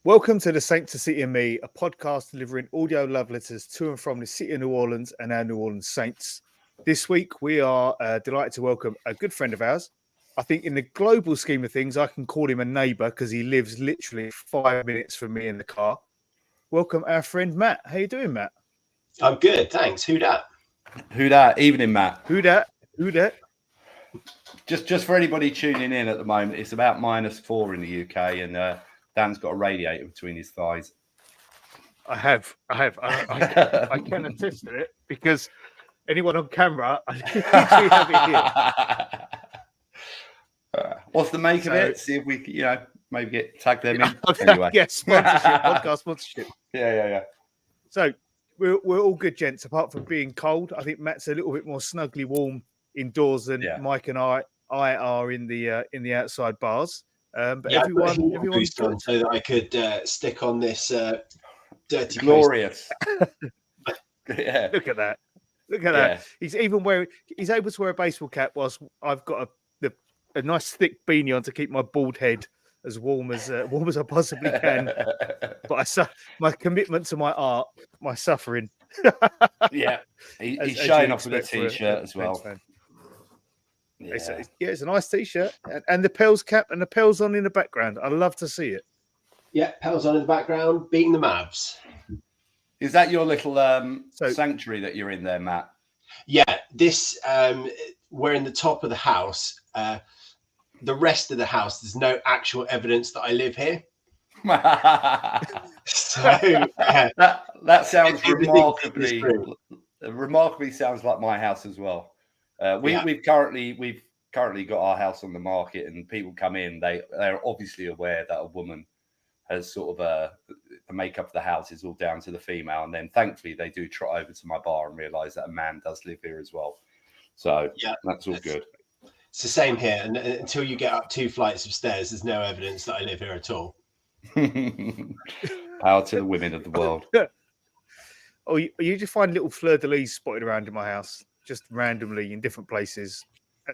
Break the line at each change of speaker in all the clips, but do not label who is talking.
Welcome to the SaintsCityMe, a podcast delivering audio love letters to and from the city of New Orleans and our New Orleans Saints. This week, we are delighted to welcome a good friend of ours. I think in the global scheme of things, I can call him a neighbour because he lives literally 5 minutes from me in the car. Welcome our friend Matt. How you doing, Matt?
I'm good, thanks. Who dat?
Who dat? Evening, Matt.
Who dat? Who dat?
Just for anybody tuning in at the moment, it's about -4 in the UK, and Dan's got a radiator between his thighs.
I have. I can attest to it because anyone on camera, I literally have it here.
What's the make of it? See if we, maybe get tag them in. Anyway.
Yes, sponsorship, podcast sponsorship.
Yeah.
So we're all good, gents. Apart from being cold, I think Matt's a little bit more snugly warm indoors than Mike and I are in the outside bars. But everyone's
on so that I could stick on this dirty
glorious.
Yeah, look at that. Yeah. He's able to wear a baseball cap whilst I've got a nice thick beanie on to keep my bald head as warm as I possibly can. But my commitment to my art, my suffering.
Yeah, he's showing off with a t-shirt as well.
Yeah. It's a nice t-shirt and the Pels cap and the Pels on in the background. I love to see it.
Yeah, Pels on in the background, beating the Mavs.
Is that your little sanctuary that you're in there, Matt?
Yeah, this we're in the top of the house. The rest of the house, there's no actual evidence that I live here. So
that sounds remarkably sounds like my house as well. We've currently got our house on the market, and people come in. They're obviously aware that a woman has sort of the makeup of the house is all down to the female, and then thankfully they do trot over to my bar and realise that a man does live here as well. So that's all good.
It's the same here, and until you get up 2 flights of stairs, there's no evidence that I live here at all.
Power to the women of the world.
Oh, you just find little fleur-de-lis spotted around in my house, just randomly in different places,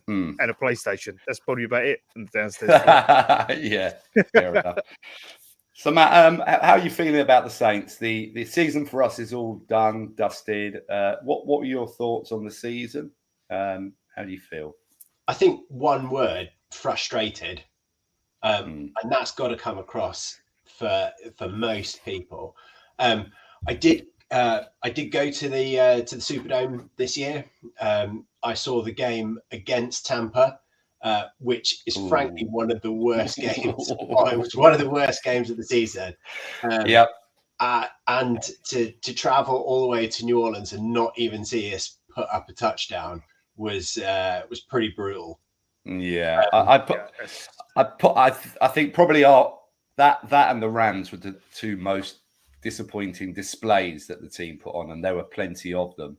and a PlayStation. That's probably about it. And downstairs.
Yeah, fair enough. So, Matt, how are you feeling about the Saints? The season for us is all done, dusted. What were your thoughts on the season? How do you feel?
I think one word: frustrated, and that's got to come across for most people. I did go to the Superdome this year. I saw the game against Tampa, which is frankly one of the worst games. It was one of the worst games of the season. And to travel all the way to New Orleans and not even see us put up a touchdown was pretty brutal.
Yeah, I think probably that and the Rams were the two most disappointing displays that the team put on, and there were plenty of them.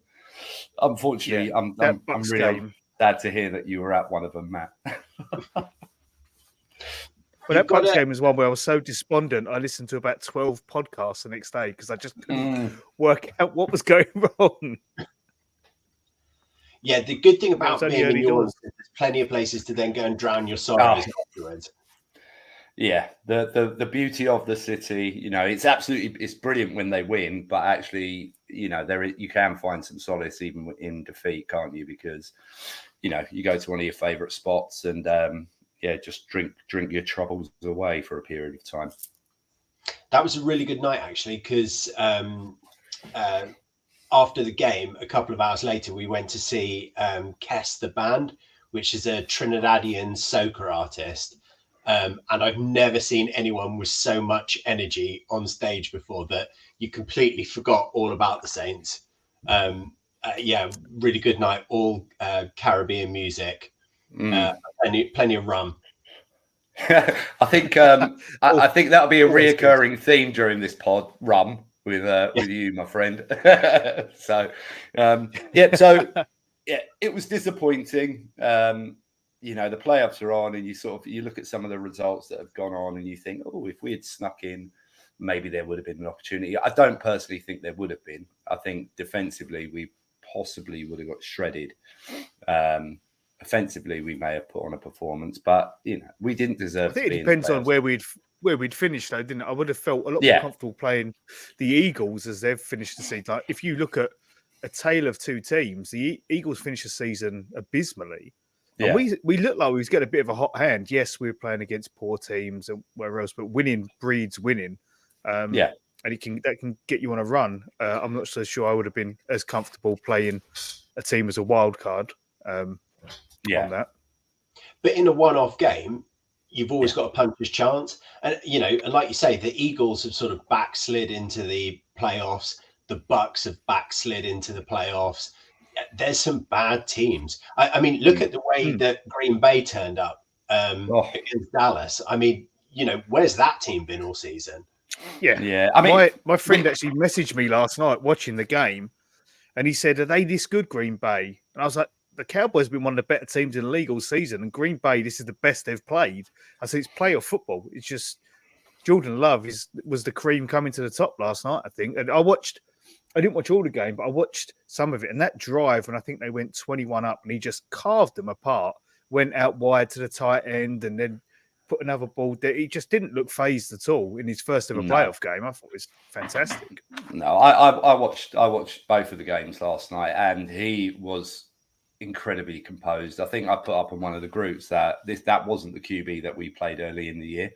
Unfortunately, I'm really sad to hear that you were at one of them, Matt.
Well, that Bucks game was one where I was so despondent. I listened to about 12 podcasts the next day because I just couldn't work out what was going wrong.
Yeah, the good thing about being in New Orleans is there's plenty of places to then go and drown your sorrows afterwards.
Yeah, the beauty of the city, it's brilliant when they win, but actually, you can find some solace even in defeat, can't you? Because, you go to one of your favourite spots and just drink your troubles away for a period of time.
That was a really good night, actually, because after the game, a couple of hours later, we went to see Kes the band, which is a Trinidadian soca artist. And I've never seen anyone with so much energy on stage before that you completely forgot all about the Saints. Really good night, all Caribbean music, plenty of rum.
I think I think that'll be a reoccurring theme during this pod, rum, with you, my friend. It was disappointing. The playoffs are on, and you look at some of the results that have gone on, and you think, if we had snuck in, maybe there would have been an opportunity. I don't personally think there would have been. I think defensively we possibly would have got shredded. Offensively, we may have put on a performance, but we didn't deserve.
I think it depends on where we'd where we'd finished, though, didn't it? I would have felt a lot more
Yeah.
comfortable playing the Eagles as they've finished the season. Like, if you look at a tale of two teams, the Eagles finished the season abysmally. And we looked like we was getting a bit of a hot hand. Yes, we were playing against poor teams and wherever else, but winning breeds winning. And that can get you on a run. I'm not so sure I would have been as comfortable playing a team as a wild card on that.
But in a one-off game, you've always got a puncher's chance. And, and like you say, the Eagles have sort of backslid into the playoffs. The Bucks have backslid into the playoffs. There's some bad teams. I mean, look at the way that Green Bay turned up against Dallas. I mean, where's that team been all season?
Yeah. I mean, my friend actually messaged me last night watching the game, and he said, "Are they this good, Green Bay?" And I was like, "The Cowboys have been one of the better teams in the league all season, and Green Bay, this is the best they've played." I said, "It's playoff football. It's just Jordan Love was the cream coming to the top last night, I think." And I didn't watch all the game, but I watched some of it. And that drive, when I think they went 21 up, and he just carved them apart, went out wide to the tight end, and then put another ball there. He just didn't look phased at all in his first ever playoff game. I thought it was fantastic.
No, I watched both of the games last night, and he was incredibly composed. I think I put up on one of the groups that that wasn't the QB that we played early in the year,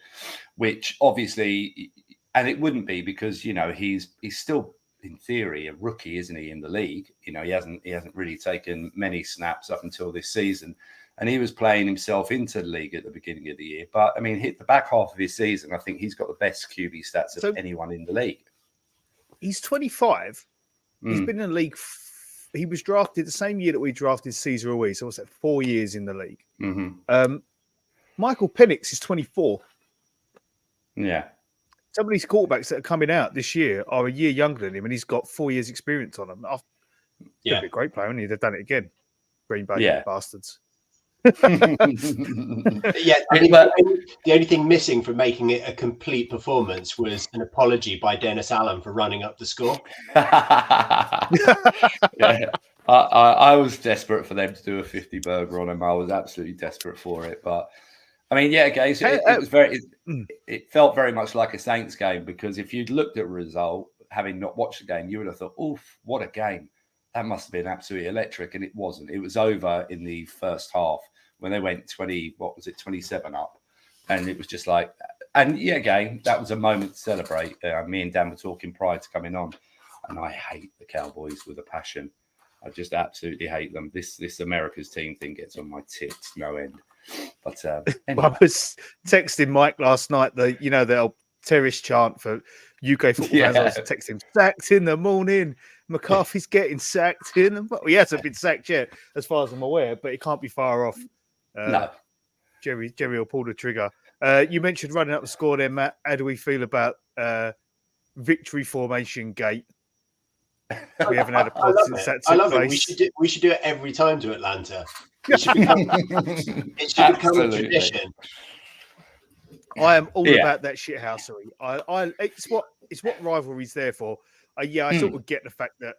which obviously, and it wouldn't be because he's still in theory a rookie, isn't he, in the league? He hasn't really taken many snaps up until this season. And he was playing himself into the league at the beginning of the year. But, I mean, hit the back half of his season, I think he's got the best QB stats of anyone in the league.
He's 25. He's been in the league. He was drafted the same year that we drafted Cesar Ruiz. So what's that, 4 years in the league?
Mm-hmm.
Michael Penix is 24.
Yeah.
Some of these quarterbacks that are coming out this year are a year younger than him, and he's got 4 years experience on him. He'd be a great player, and he'd have done it again. Green Bay bastards.
I mean, the only thing missing from making it a complete performance was an apology by Dennis Allen for running up the score.
I was desperate for them to do a 50 burger on him. I was absolutely desperate for it. But I mean, guys, it was it felt very much like a Saints game, because if you'd looked at the result, having not watched the game, you would have thought, "Oof, what a game! That must have been absolutely electric." And it wasn't. It was over in the first half when they went 27 up. And it was just like, and again, that was a moment to celebrate. Me and Dan were talking prior to coming on, and I hate the Cowboys with a passion. I just absolutely hate them. This America's team thing gets on my tits no end. But anyway.
I was texting Mike last night, the old terrorist chant for UK football fans. I was texting him, "Sacked in the morning. McCarthy's getting sacked in." Well, he hasn't been sacked yet, as far as I'm aware, but he can't be far off.
No.
Jerry will pull the trigger. You mentioned running up the score there, Matt. How do we feel about Victory Formationgate? We haven't had a pod since that took place.
We should do it every time to Atlanta. It should become a tradition.
I am all about that shithousery. It's what rivalry's there for. I sort of get the fact that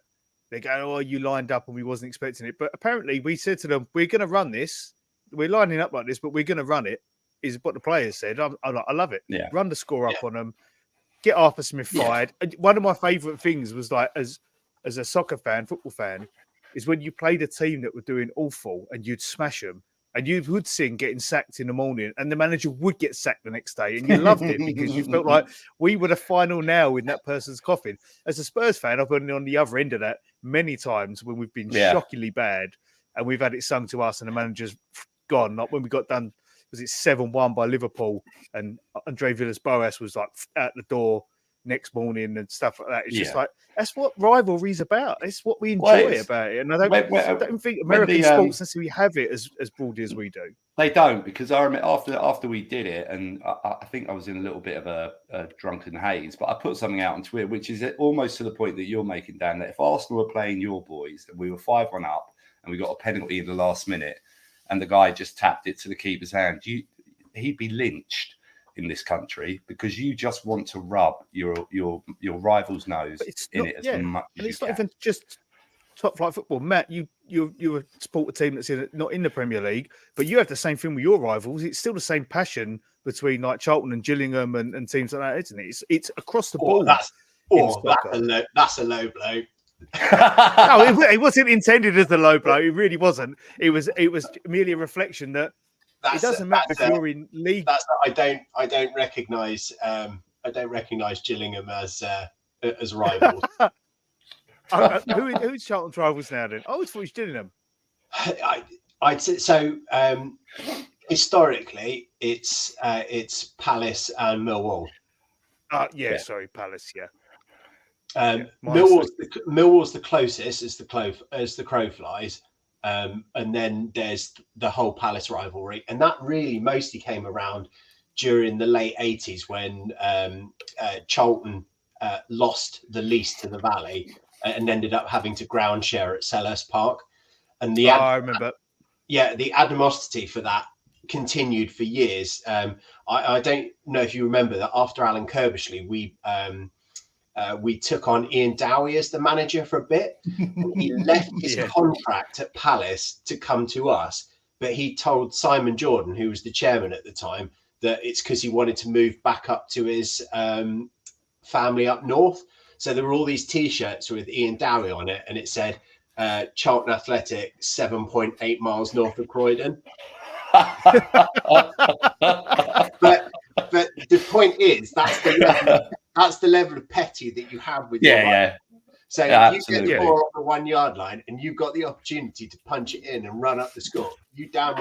they go, "Oh, you lined up and we wasn't expecting it." But apparently we said to them, "We're going to run this. We're lining up like this, but we're going to run it," is what the players said. I love it.
Yeah.
Run the score up on them. Get Arthur Smith fired. One of my favourite things was, like, as a soccer fan, football fan, is when you played a team that were doing awful and you'd smash them, and you would sing "Getting Sacked in the Morning," and the manager would get sacked the next day, and you loved it because you felt like we were the final nail in that person's coffin. As a Spurs fan, I've been on the other end of that many times when we've been shockingly bad and we've had it sung to us and the manager's gone. Like when we got done, was it 7-1 by Liverpool, and Andre Villas-Boas was like out the door next morning and stuff like that. It's just like, that's what rivalry's about. It's what we enjoy about it. And I don't think American sports necessarily have it as broadly as we do.
They don't, because I remember after we did it, and I think I was in a little bit of a drunken haze, but I put something out on Twitter, which is almost to the point that you're making, Dan, that if Arsenal were playing your boys and we were 5-1 up and we got a penalty in the last minute and the guy just tapped it to the keeper's hand, he'd be lynched in this country, because you just want to rub your rival's nose in it as much as you
it's
can.
not even just top flight football. Matt, you support a team that's not in the Premier League, but you have the same thing with your rivals. It's still the same passion between like Charlton and Gillingham and teams like that, isn't it? It's across the
Oh,
board.
that's a low blow.
No, it wasn't intended as a low blow. It really wasn't. It was merely a reflection that it doesn't matter if you're in league.
I don't recognise Gillingham as rivals.
Who's Charlton's rivals now? Then I always thought it was Gillingham.
I'd say so. Historically, it's Palace and Millwall.
Sorry, Palace. Yeah.
Millwall's the closest as the crow flies, and then there's the whole Palace rivalry, and that really mostly came around during the late 80s when Charlton lost the lease to the Valley and ended up having to ground share at Selhurst Park, and
I remember.
Yeah, the animosity for that continued for years. I don't know if you remember that after Alan Kirbishley, we took on Ian Dowie as the manager for a bit. He left his contract at Palace to come to us, but he told Simon Jordan, who was the chairman at the time, that it's because he wanted to move back up to his family up north. So there were all these T-shirts with Ian Dowie on it, and it said Charlton Athletic, 7.8 miles north of Croydon. but the point is, that's the level of petty that you have with your life. So you get the ball off the 1 yard line and you've got the opportunity to punch it in and run up the score. You damn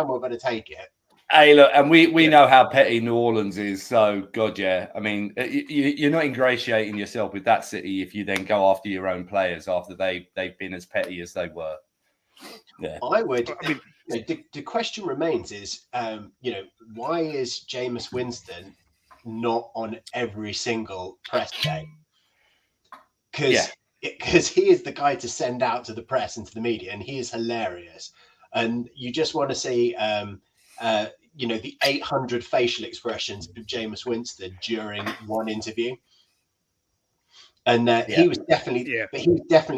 well better take it.
Hey, look, and we know how petty New Orleans is. So, God, yeah. I mean, you're not ingratiating yourself with that city if you then go after your own players after they've been as petty as they were. Yeah,
I would. I mean, the question remains is, why is Jameis Winston not on every single press day? Because he is the guy to send out to the press and to the media, and he is hilarious. And you just want to see, the 800 facial expressions of Jameis Winston during one interview. And he was definitely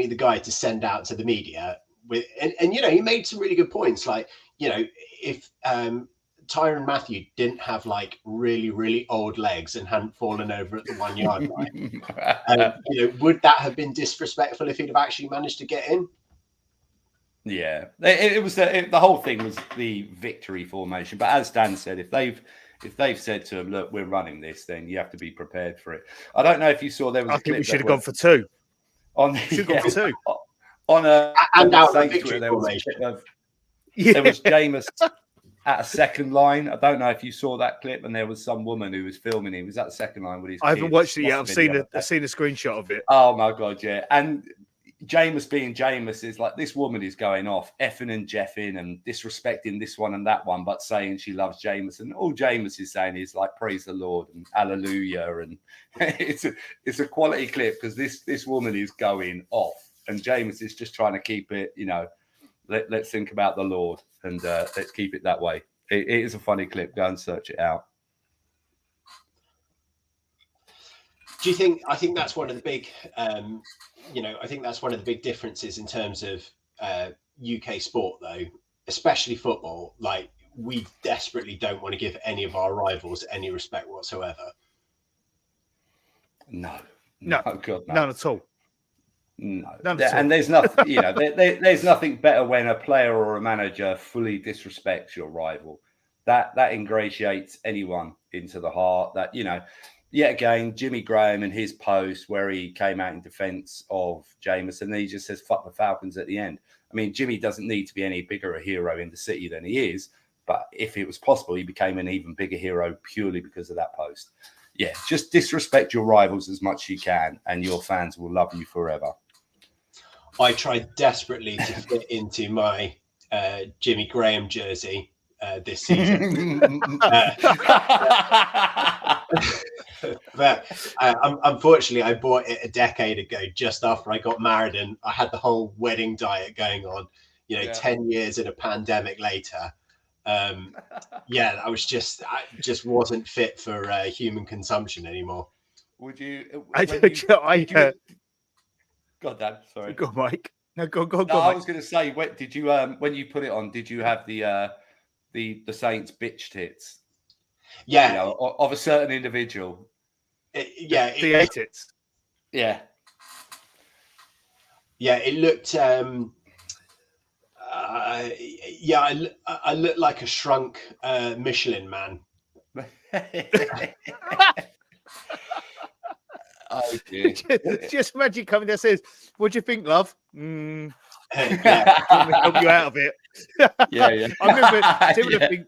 the guy to send out to the media with, and he made some really good points. Like, if Tyrann Mathieu didn't have like really, really old legs and hadn't fallen over at the 1 yard line, would that have been disrespectful if he'd have actually managed to get in?
Yeah, it was the whole thing was the victory formation. But as Dan said, if they've said to him, "Look, we're running this," then you have to be prepared for it. I don't know if you saw there was.
I think we should have gone for two.
Should have gone for
two.
On
out the
Saints
victory formation.
There was Jameis at a second line. I don't know if you saw that clip, and there was some woman who was filming him. He was at the second line with his
I haven't
kids.
watched it yet. I've seen a screenshot of it.
Oh my God, yeah. And Jameis being Jameis is like, this woman is going off, effing and jeffing and disrespecting this one and that one, but saying she loves Jameis. And all Jameis is saying is like, praise the Lord and hallelujah. And it's a quality clip because this woman is going off. And Jameis is just trying to keep it, let's think about the Lord and let's keep it that way. It is a funny clip. Go and search it out.
Do you think? I think that's one of the big, I think that's one of the big differences in terms of UK sport, though, especially football. Like, we desperately don't want to give any of our rivals any respect whatsoever.
No, God, no.
None at all.
No, and there's nothing. There's nothing better when a player or a manager fully disrespects your rival. That ingratiates anyone into the heart. That yet again, Jimmy Graham in his post where he came out in defence of Jameis, and he just says "fuck the Falcons" at the end. I mean, Jimmy doesn't need to be any bigger a hero in the city than he is, but if it was possible, he became an even bigger hero purely because of that post. Yeah, just disrespect your rivals as much as you can, and your fans will love you forever.
I tried desperately to fit into my Jimmy Graham jersey this season. But unfortunately, I bought it a decade ago, just after I got married, and I had the whole wedding diet going on. 10 years in a pandemic later. I just wasn't fit for human consumption anymore.
Would you? God, Dad, sorry.
Go, Mike. No, go.
I was going to say, when you put it on, did you have the Saints bitch tits?
Yeah,
you know, of a certain individual.
The tits.
Yeah.
Yeah, it looked. I look like a shrunk Michelin man.
Oh dear.
Just imagine coming there, says, "What do you think, love?"
Yeah,
Do you want me to help you out of it?
Yeah.
I remember similar thing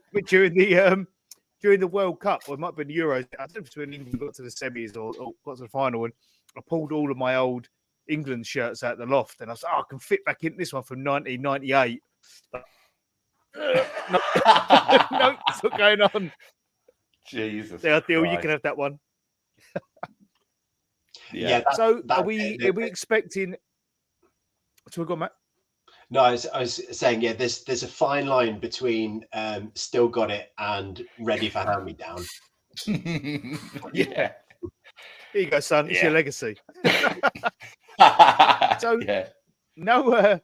during the World Cup, or it might have been Euros. I don't know if when England got to the semis or got to the final, and I pulled all of my old England shirts out the loft, and I was like, "Oh, I can fit back in this one from 1998." No, it's not going on.
Jesus.
There, Deal, you can have that one.
Yeah.
So are we expecting? So we've got Matt.
No, I was saying, yeah, there's a fine line between still got it and ready for hand me down.
Yeah.
Here you go, son. It's your legacy. So
yeah.
no,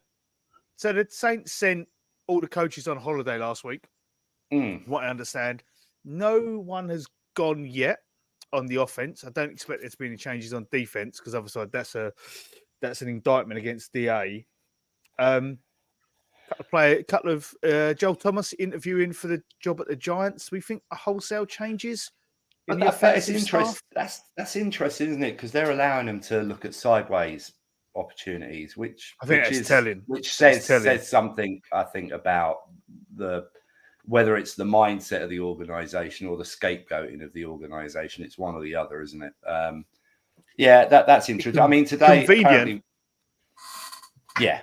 so the Saints sent all the coaches on holiday last week.
Mm.
What I understand, no one has gone yet on the offense. I don't expect there to be any changes on defense because obviously that's an indictment against DA. Couple of Joel Thomas interviewing for the job at the Giants. We think a wholesale changes in the offensive staff.
That's interesting, isn't it? Because they're allowing them to look at sideways opportunities, which
I think that's telling.
Which says something, I think, about whether it's the mindset of the organisation or the scapegoating of the organisation. It's one or the other, isn't it? Yeah, that's interesting. I mean, today apparently. Yeah,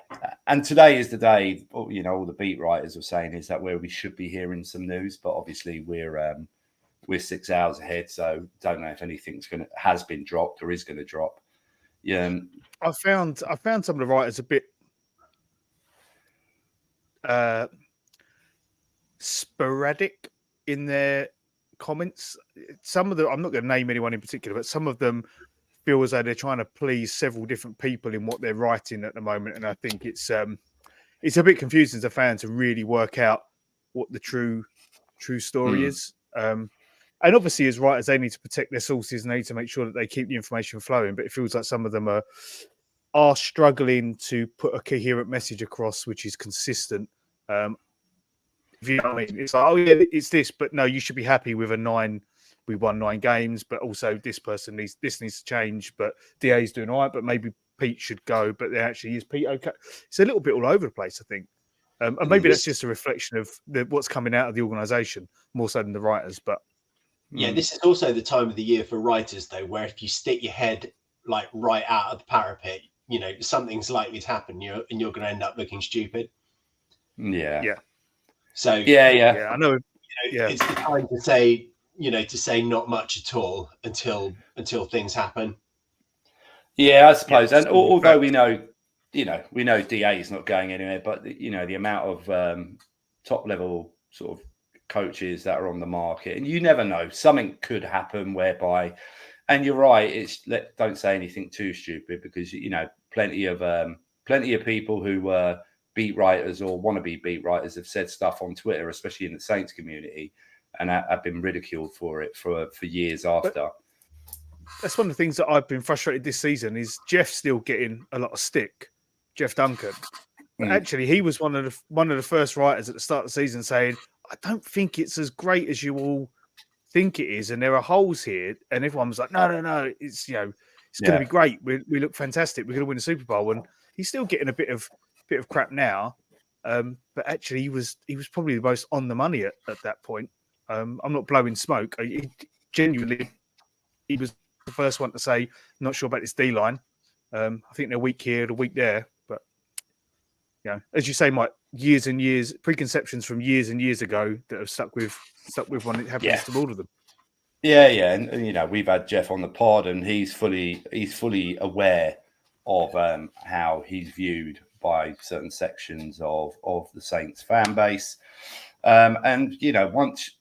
and today is the day. You know, all the beat writers are saying is that where we should be hearing some news, but obviously we're 6 hours ahead, so don't know if anything's has been dropped or is going to drop. Yeah,
I found some of the writers a bit sporadic in their comments. Some of them, I'm not going to name anyone in particular, but some of them feel as though they're trying to please several different people in what they're writing at the moment, and I think it's a bit confusing as a fan to really work out what the true story is. And obviously, as writers, they need to protect their sources and they need to make sure that they keep the information flowing. But it feels like some of them are struggling to put a coherent message across, which is consistent. If you know what I mean, it's like, oh yeah, it's this, but no, you should be happy with a 9. We won 9 games, but also this needs to change. But DA's doing all right, but maybe Pete should go. But there actually is Pete okay. It's a little bit all over the place, I think. And maybe that's just a reflection of what's coming out of the organisation more so than the writers. But
yeah, this is also the time of the year for writers, though, where if you stick your head like right out of the parapet, you know something's likely to happen. You're going to end up looking stupid.
Yeah.
So
yeah.
I know.
It's the time to say. To say not much at all until things happen.
Yeah, I suppose. And although we know DA is not going anywhere, but the amount of top level sort of coaches that are on the market, and you never know, something could happen whereby. And you're right. Don't say anything too stupid because plenty of people who beat writers or want to be beat writers have said stuff on Twitter, especially in the Saints community. And I've been ridiculed for it for years after. But
that's one of the things that I've been frustrated this season is Jeff still getting a lot of stick, Jeff Duncan. But actually, he was one of the first writers at the start of the season saying, "I don't think it's as great as you all think it is, and there are holes here." And everyone was like, "No, it's it's going to be great. We look fantastic. We're going to win the Super Bowl." And he's still getting a bit of crap now, but actually, he was probably the most on the money at that point. I'm not blowing smoke. Genuinely, he was the first one to say, not sure about this D-line. I think they're weak here, the weak there. But, as you say, Mike, years and years, preconceptions from years and years ago that have stuck with when it happens to all of them.
Yeah. And we've had Jeff on the pod and he's fully aware of how he's viewed by certain sections of the Saints fan base. And, once...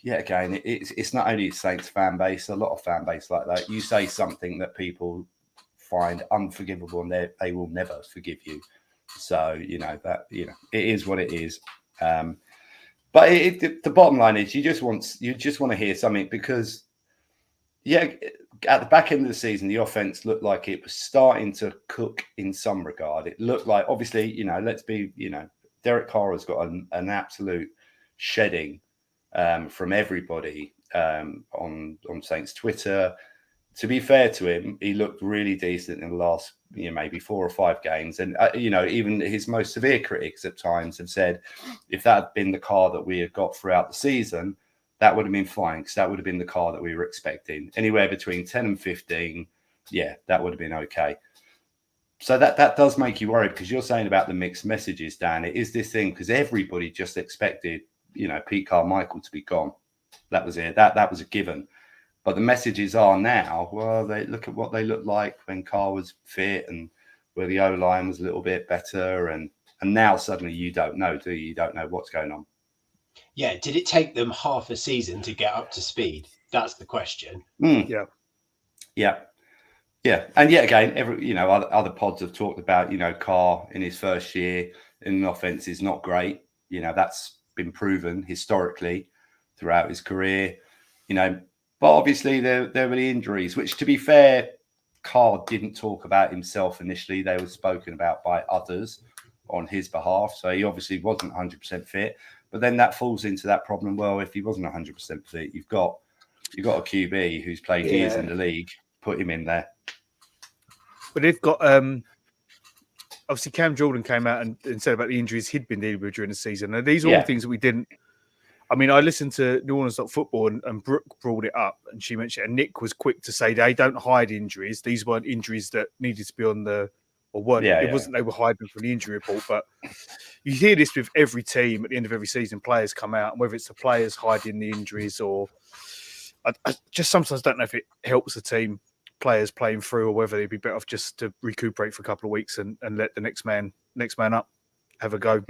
again, it's not only Saints fan base, a lot of fan base like that. You say something that people find unforgivable and they will never forgive you. So, it is what it is. But the bottom line is you just want to hear something because, at the back end of the season, the offense looked like it was starting to cook in some regard. It looked like, obviously, Derek Carr has got an absolute shedding from everybody on Saints Twitter. To be fair to him, he looked really decent in the last, maybe 4 or 5 games. And, even his most severe critics at times have said, if that had been the Carr that we had got throughout the season, that would have been fine because that would have been the Carr that we were expecting. Anywhere between 10 and 15, that would have been okay. So that does make you worried because you're saying about the mixed messages, Dan. It is this thing because everybody just expected, Pete Carmichael to be gone. That was it. That was a given. But the messages are now, well, they look at what they looked like when Carr was fit and where the O-line was a little bit better. And now suddenly you don't know, do you? You don't know what's going on.
Yeah. Did it take them half a season to get up to speed? That's the question.
Yeah.
And yet again, other pods have talked about, Carr in his first year in an offense is not great. That's been proven historically throughout his career, But obviously there were the injuries, which, to be fair, Carr didn't talk about himself initially. They were spoken about by others on his behalf. So he obviously wasn't 100% fit. But then that falls into that problem. Well, if he wasn't 100% fit, you've got a QB who's played years in the league. Put him in there.
But they've got obviously Cam Jordan came out and said about the injuries he'd been dealing with during the season. And these are all things that we didn't. I mean, I listened to New Orleans Football and Brooke brought it up and she mentioned, and Nick was quick to say they don't hide injuries. These weren't injuries that needed to be on the, or weren't. It wasn't they were hiding from the injury report. But you hear this with every team at the end of every season, players come out, and whether it's the players hiding the injuries or I just sometimes don't know if it helps the team, players playing through, or whether it'd be better off just to recuperate for a couple of weeks and let the next man up have a go.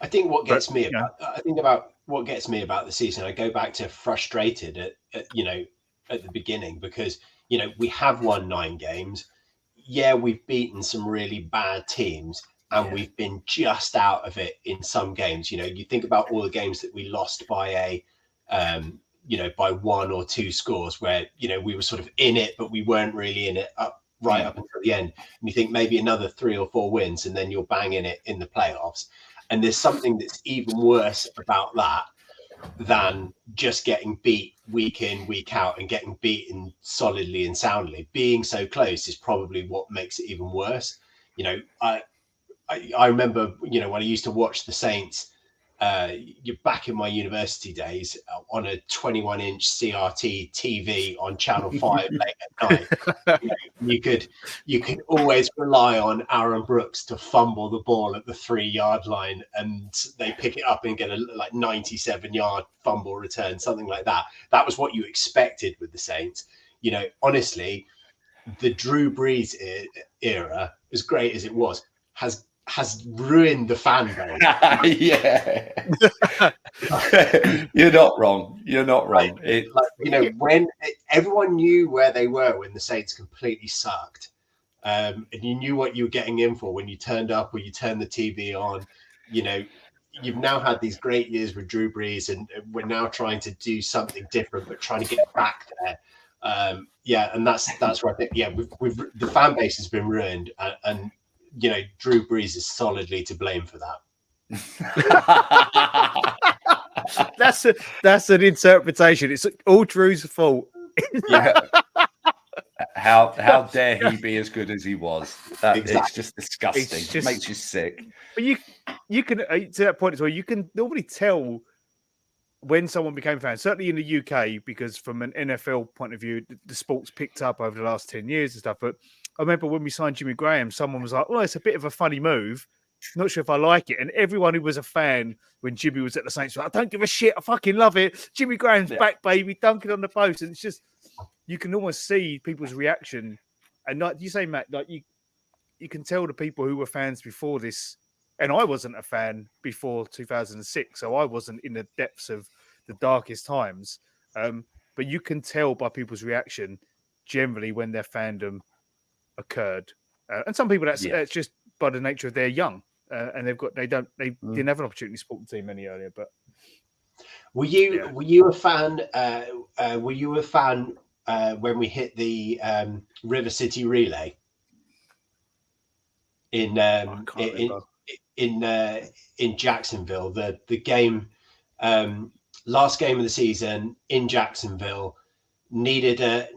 I think what gets me about the season, I go back to frustrated at the beginning because, we have won 9 games. Yeah, we've beaten some really bad teams and we've been just out of it in some games. You think about all the games that we lost by by 1 or 2 scores where, we were sort of in it, but we weren't really in it up until the end. And you think maybe another 3 or 4 wins and then you're banging it in the playoffs. And there's something that's even worse about that than just getting beat week in, week out and getting beaten solidly and soundly. Being so close is probably what makes it even worse. I remember, when I used to watch the Saints, you're back in my university days on a 21-inch CRT TV on Channel 5 late at night. You could always rely on Aaron Brooks to fumble the ball at the 3-yard line and they pick it up and get a 97-yard fumble return, something like that. That was what you expected with the Saints. Honestly, the Drew Brees era, as great as it was, has ruined the fan base.
You're not wrong.
Right. When everyone knew where they were when the Saints completely sucked, and you knew what you were getting in for when you turned up or you turned the TV on. You've now had these great years with Drew Brees, and we're now trying to do something different, but trying to get back there. And that's where I think we've the fan base has been ruined, and Drew Brees is solidly to blame for that.
That's an interpretation. It's all Drew's fault.
How dare he be as good as he was?
Exactly.
It's just disgusting. It makes you sick.
But you can to that point as well. You can normally tell when someone became a fan. Certainly in the UK, because from an NFL point of view, the sport's picked up over the last 10 years and stuff. But I remember when we signed Jimmy Graham, someone was like, "Well, it's a bit of a funny move. Not sure if I like it." And everyone who was a fan when Jimmy was at the Saints was like, "I don't give a shit. I fucking love it. Jimmy Graham's back, baby, dunking on the post." And it's just, you can almost see people's reaction. And like you say, Matt, like you can tell the people who were fans before this, and I wasn't a fan before 2006, so I wasn't in the depths of the darkest times. But you can tell by people's reaction generally when their fandom occurred. And some people that's just by the nature of they're young and they didn't have an opportunity sporting team any earlier. But
were you a fan? Were you a fan when we hit the River City Relay in Jacksonville? The game, last game of the season in Jacksonville, needed a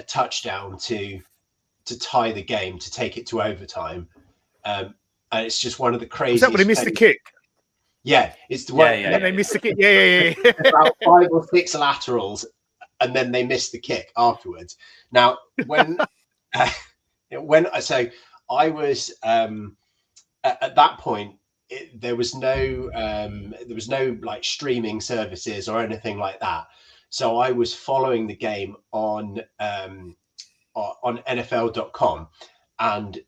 touchdown to tie the game, to take it to overtime, and it's just one of the craziest.
Is that when they missed the kick?
Yeah, it's the one.
Yeah, they missed the kick. Yeah.
About 5 or 6 laterals, and then they missed the kick afterwards. Now, when I was at that point, there was no like streaming services or anything like that. So I was following the game on NFL.com, and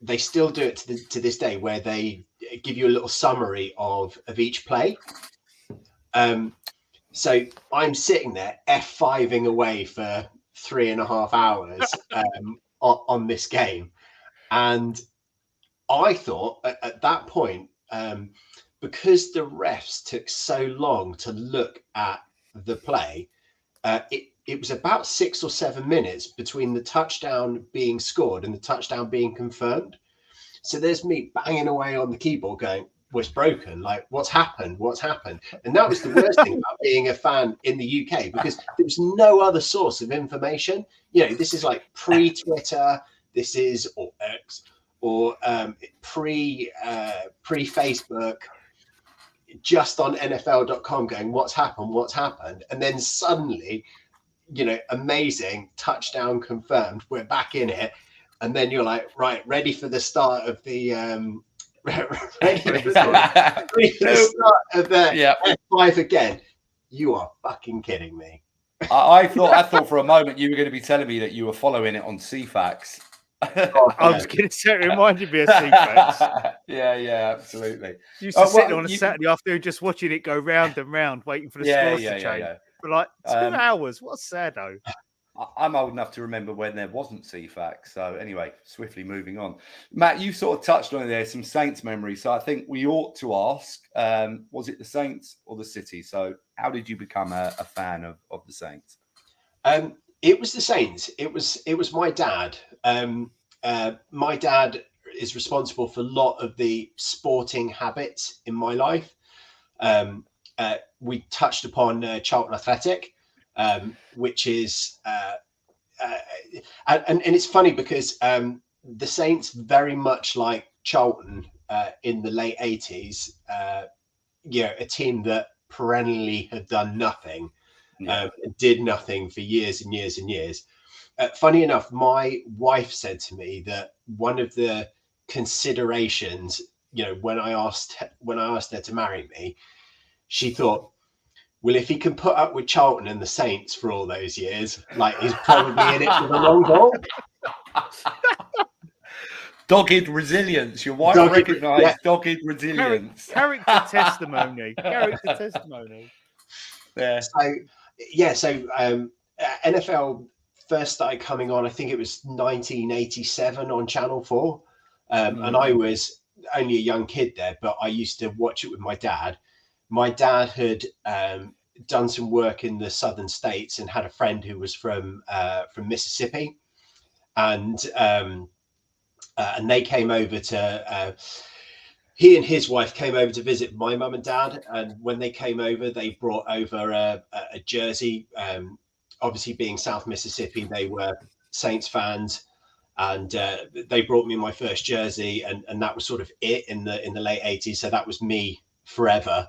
they still do it to this day, where they give you a little summary of each play. So I'm sitting there F5ing away for 3.5 hours on this game, and I thought at that point, because the refs took so long to look at the play, it was about 6 or 7 minutes between the touchdown being scored and the touchdown being confirmed. So there's me banging away on the keyboard going, what's broken? Like, what's happened? And that was the worst thing about being a fan in the UK, because there was no other source of information. You know, this is like pre-Twitter, this is, or X, or pre-Facebook, just on NFL.com going, what's happened? And then suddenly, you know, amazing, touchdown confirmed, we're back in it. And then you're like, right, ready for the start of the F5 again. You are fucking kidding me.
I thought for a moment you were going to be telling me that you were following it on CFAX.
I was going to say, it reminded me of CFAX.
Yeah, absolutely.
You used to sit on a Saturday afternoon just watching it go round and round, waiting for the scores to change. For like 2 hours. What a saddo.
I'm old enough to remember when there wasn't CFAX. So anyway, swiftly moving on. Matt, you sort of touched on it there, some Saints memories. So I think we ought to ask, was it the Saints or the City? So how did you become a fan of the Saints?
It was the Saints. It was my dad. My dad is responsible for a lot of the sporting habits in my life. We touched upon Charlton Athletic, which is and it's funny because the Saints, very much like Charlton in the late 80s, a team that perennially had done nothing, did nothing for years and years and years. Funny enough, my wife said to me that one of the considerations, you know, when I asked her to marry me, she thought, well, if he can put up with Charlton and the Saints for all those years, like, he's probably in it for the long haul.
Dogged resilience. Your wife recognised dogged resilience.
Character testimony.
Yeah. So NFL first started coming on, I think it was 1987 on Channel 4. And I was only a young kid there, but I used to watch it with my dad. My dad had done some work in the southern states and had a friend who was from Mississippi, and they came over to. He and his wife came over to visit my mum and dad, and when they came over, they brought over a jersey. Obviously, being South Mississippi, they were Saints fans, and they brought me my first jersey, and that was sort of it in the late 80s. So that was me forever.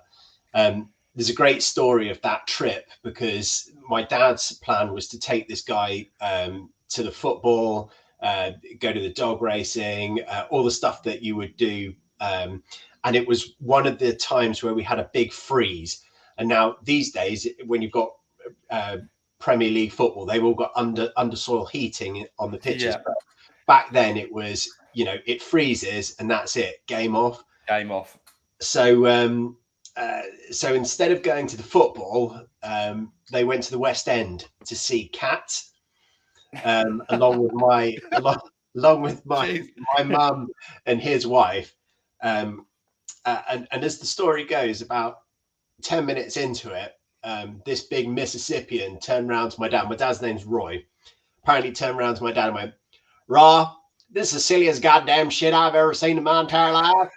There's a great story of that trip, because my dad's plan was to take this guy to the football, go to the dog racing, all the stuff that you would do. And it was one of the times where we had a big freeze. And now these days, when you've got Premier League football, they've all got undersoil heating on the pitches. Yeah. But back then it was, you know, it freezes and that's it, game off. So instead of going to the football, they went to the West End to see Cats, along with along with my mum and his wife. And as the story goes, about 10 minutes into it, this big Mississippian turned around to my dad. My dad's name's Roy. Apparently turned around to my dad and went, "Raw, this is the silliest goddamn shit I've ever seen in my entire life."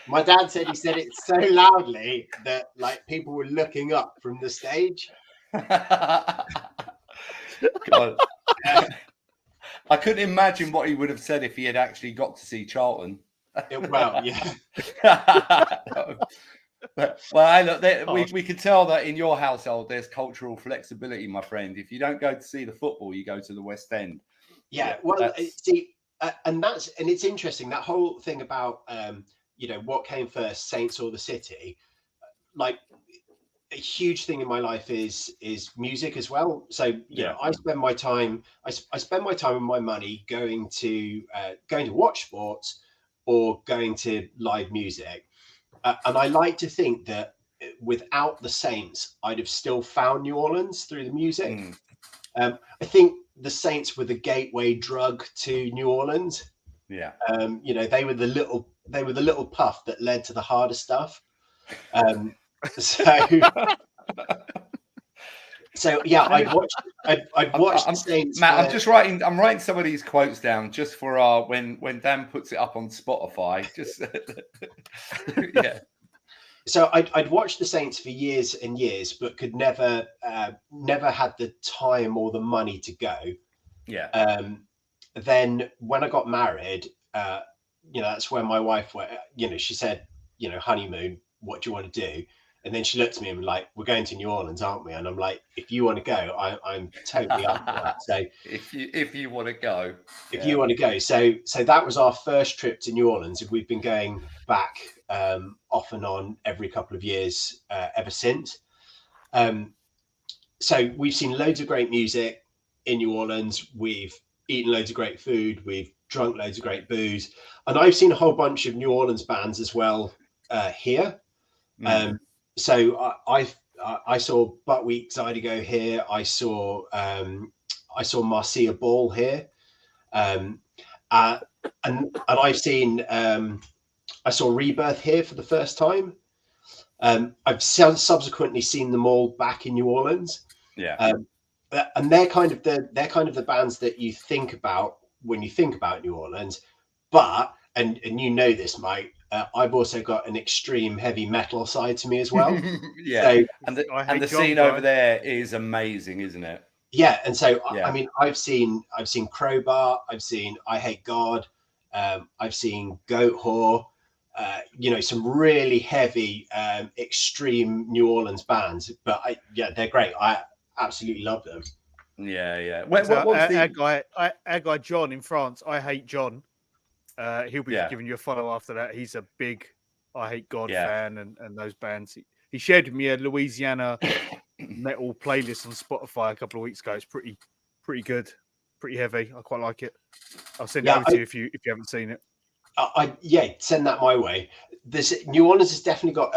My dad said he said it so loudly that like people were looking up from the stage.
God. I couldn't imagine what he would have said if he had actually got to see Charlton.
Well, yeah.
Well, hey, look, we can tell that in your household there's cultural flexibility, my friend. If you don't go to see the football, you go to the West End.
Yeah, well, see, and it's interesting, that whole thing about what came first, Saints or the City. Like, a huge thing in my life is music as well. So I spend my time and my money going to watch sports or going to live music. And I like to think that without the Saints, I'd have still found New Orleans through the music. I think the Saints were the gateway drug to New Orleans.
Yeah.
They were the little puff that led to the harder stuff. So yeah, I'd watched the Saints.
Matt, I'm writing some of these quotes down just for when Dan puts it up on Spotify. Just yeah.
So I'd watched the Saints for years and years, but could never had the time or the money to go.
Yeah.
Then when I got married, that's when my wife went. She said, honeymoon, what do you want to do? And then she looked at me and was like, "We're going to New Orleans, aren't we?" And I'm like, "If you want to go, I'm totally up for that." So
if you want to go,
you want to go, so that was our first trip to New Orleans, and we've been going back off and on every couple of years ever since. So we've seen loads of great music in New Orleans. We've eaten loads of great food. We've drunk loads of great booze, and I've seen a whole bunch of New Orleans bands as well here. So I saw Buckwheat Zydeco here. I saw Marcia Ball here, and I've seen I saw Rebirth here for the first time. I've subsequently seen them all back in New Orleans.
Yeah,
and they're kind of the bands that you think about when you think about New Orleans. But and this, Mike. I've also got an extreme heavy metal side to me as well.
Yeah,
so,
and the scene over there is amazing, isn't it?
Yeah, and so I mean, I've seen Crowbar, I've seen I Hate God, I've seen Goat Whore, some really heavy, extreme New Orleans bands. But they're great. I absolutely love them.
Yeah.
Our guy John in France, I Hate John. He'll be giving you a follow after that. He's a big I Hate God fan and those bands. He shared with me a Louisiana metal playlist on Spotify a couple of weeks ago. It's pretty good, pretty heavy. I quite like it. I'll send it over to you if you haven't seen it.
Send that my way. New Orleans has definitely got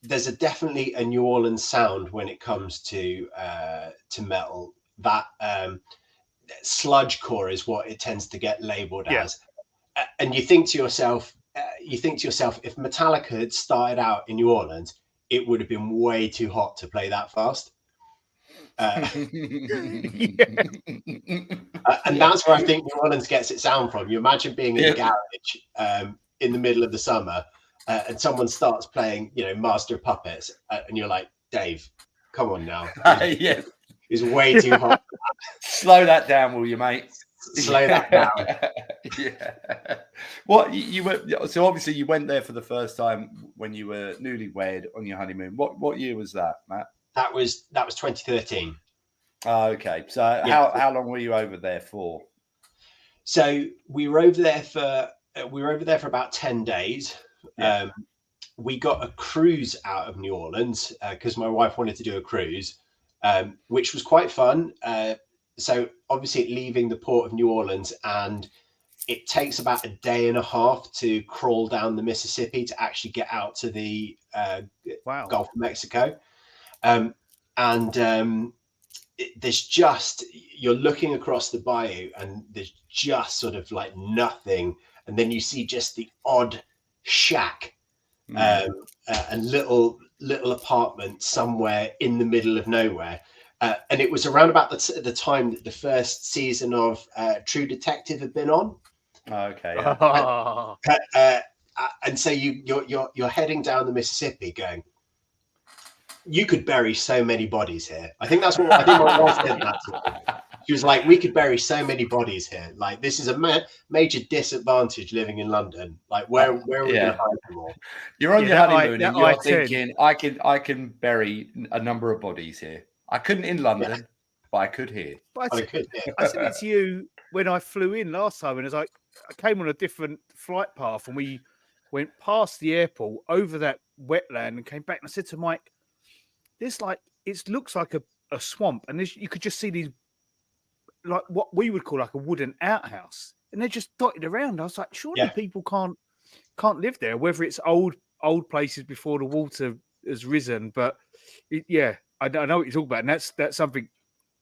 there's definitely a New Orleans sound when it comes to metal. That sludgecore is what it tends to get labeled as. And you think to yourself, if Metallica had started out in New Orleans, it would have been way too hot to play that fast. And that's where I think New Orleans gets its sound from. You imagine being in a garage in the middle of the summer and someone starts playing, Master of Puppets, and you're like, Dave, come on now. It's way too hot.
Slow that down, will you, mate?
Slow that down.
What you were? So obviously you went there for the first time when you were newlywed on your honeymoon. What year was that, Matt?
That was 2013.
Oh, okay. So how long were you over there for?
So we were over there for about 10 days.
Yeah.
We got a cruise out of New Orleans because my wife wanted to do a cruise. Which was quite fun. So obviously leaving the port of New Orleans, and it takes about a day and a half to crawl down the Mississippi to actually get out to the Gulf of Mexico. there's just, you're looking across the bayou and there's just sort of like nothing, and then you see just the odd shack and little apartment somewhere in the middle of nowhere. And it was around about the time that the first season of True Detective had been on.
Okay.
Yeah. And so you're heading down the Mississippi, going, you could bury so many bodies here. I think that's what I think my wife said that to me. She was like, we could bury so many bodies here. Like, this is a major disadvantage living in London. Like, where are we going to hide them all?
You're on your honeymoon and you're thinking, I can bury a number of bodies here. I couldn't in London, but I could here.
But I said it to you when I flew in last time, and it's like I came on a different flight path, and we went past the airport over that wetland and came back. And I said to Mike, "This it looks like a swamp, and you could just see these like what we would call like a wooden outhouse, and they're just dotted around." I was like, "Surely people can't live there, whether it's old places before the water has risen." But I know what you're talking about, and that's something,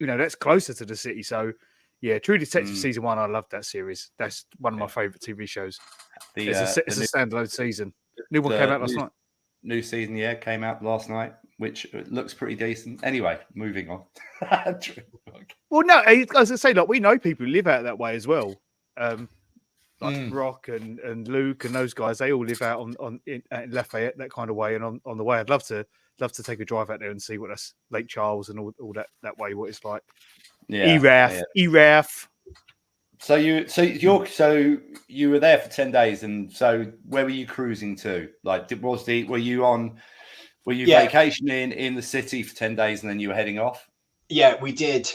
that's closer to the city. So, yeah, True Detective season 1, I love that series. That's one of my favorite TV shows. It's a standalone season. New one came out last night.
New season, came out last night, which looks pretty decent. Anyway, moving on.
Well, no, I was going to say, like, we know people who live out that way as well. Like Rock and Luke and those guys, they all live out in Lafayette, that kind of way. And on the way, I'd love to take a drive out there and see what that's Lake Charles and all that way, what it's like. ERAF.
So you were there for 10 days, and so where were you cruising to? Like, were you vacationing in the city for 10 days and then you were heading off?
Yeah, we did.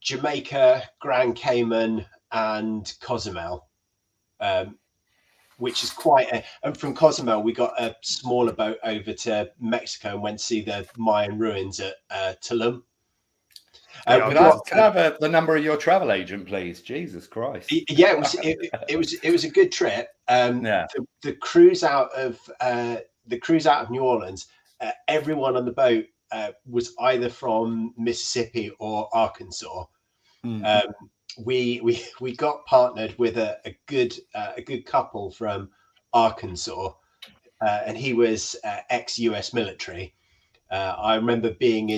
Jamaica, Grand Cayman, and Cozumel, which is and from Cozumel we got a smaller boat over to Mexico and went to see the Mayan ruins at Tulum.
Can I have the number of your travel agent, please? Jesus Christ!
Yeah, it was a good trip. The cruise out of New Orleans, everyone on the boat was either from Mississippi or Arkansas. We got partnered with a good couple from Arkansas, and he was ex-US military. I remember being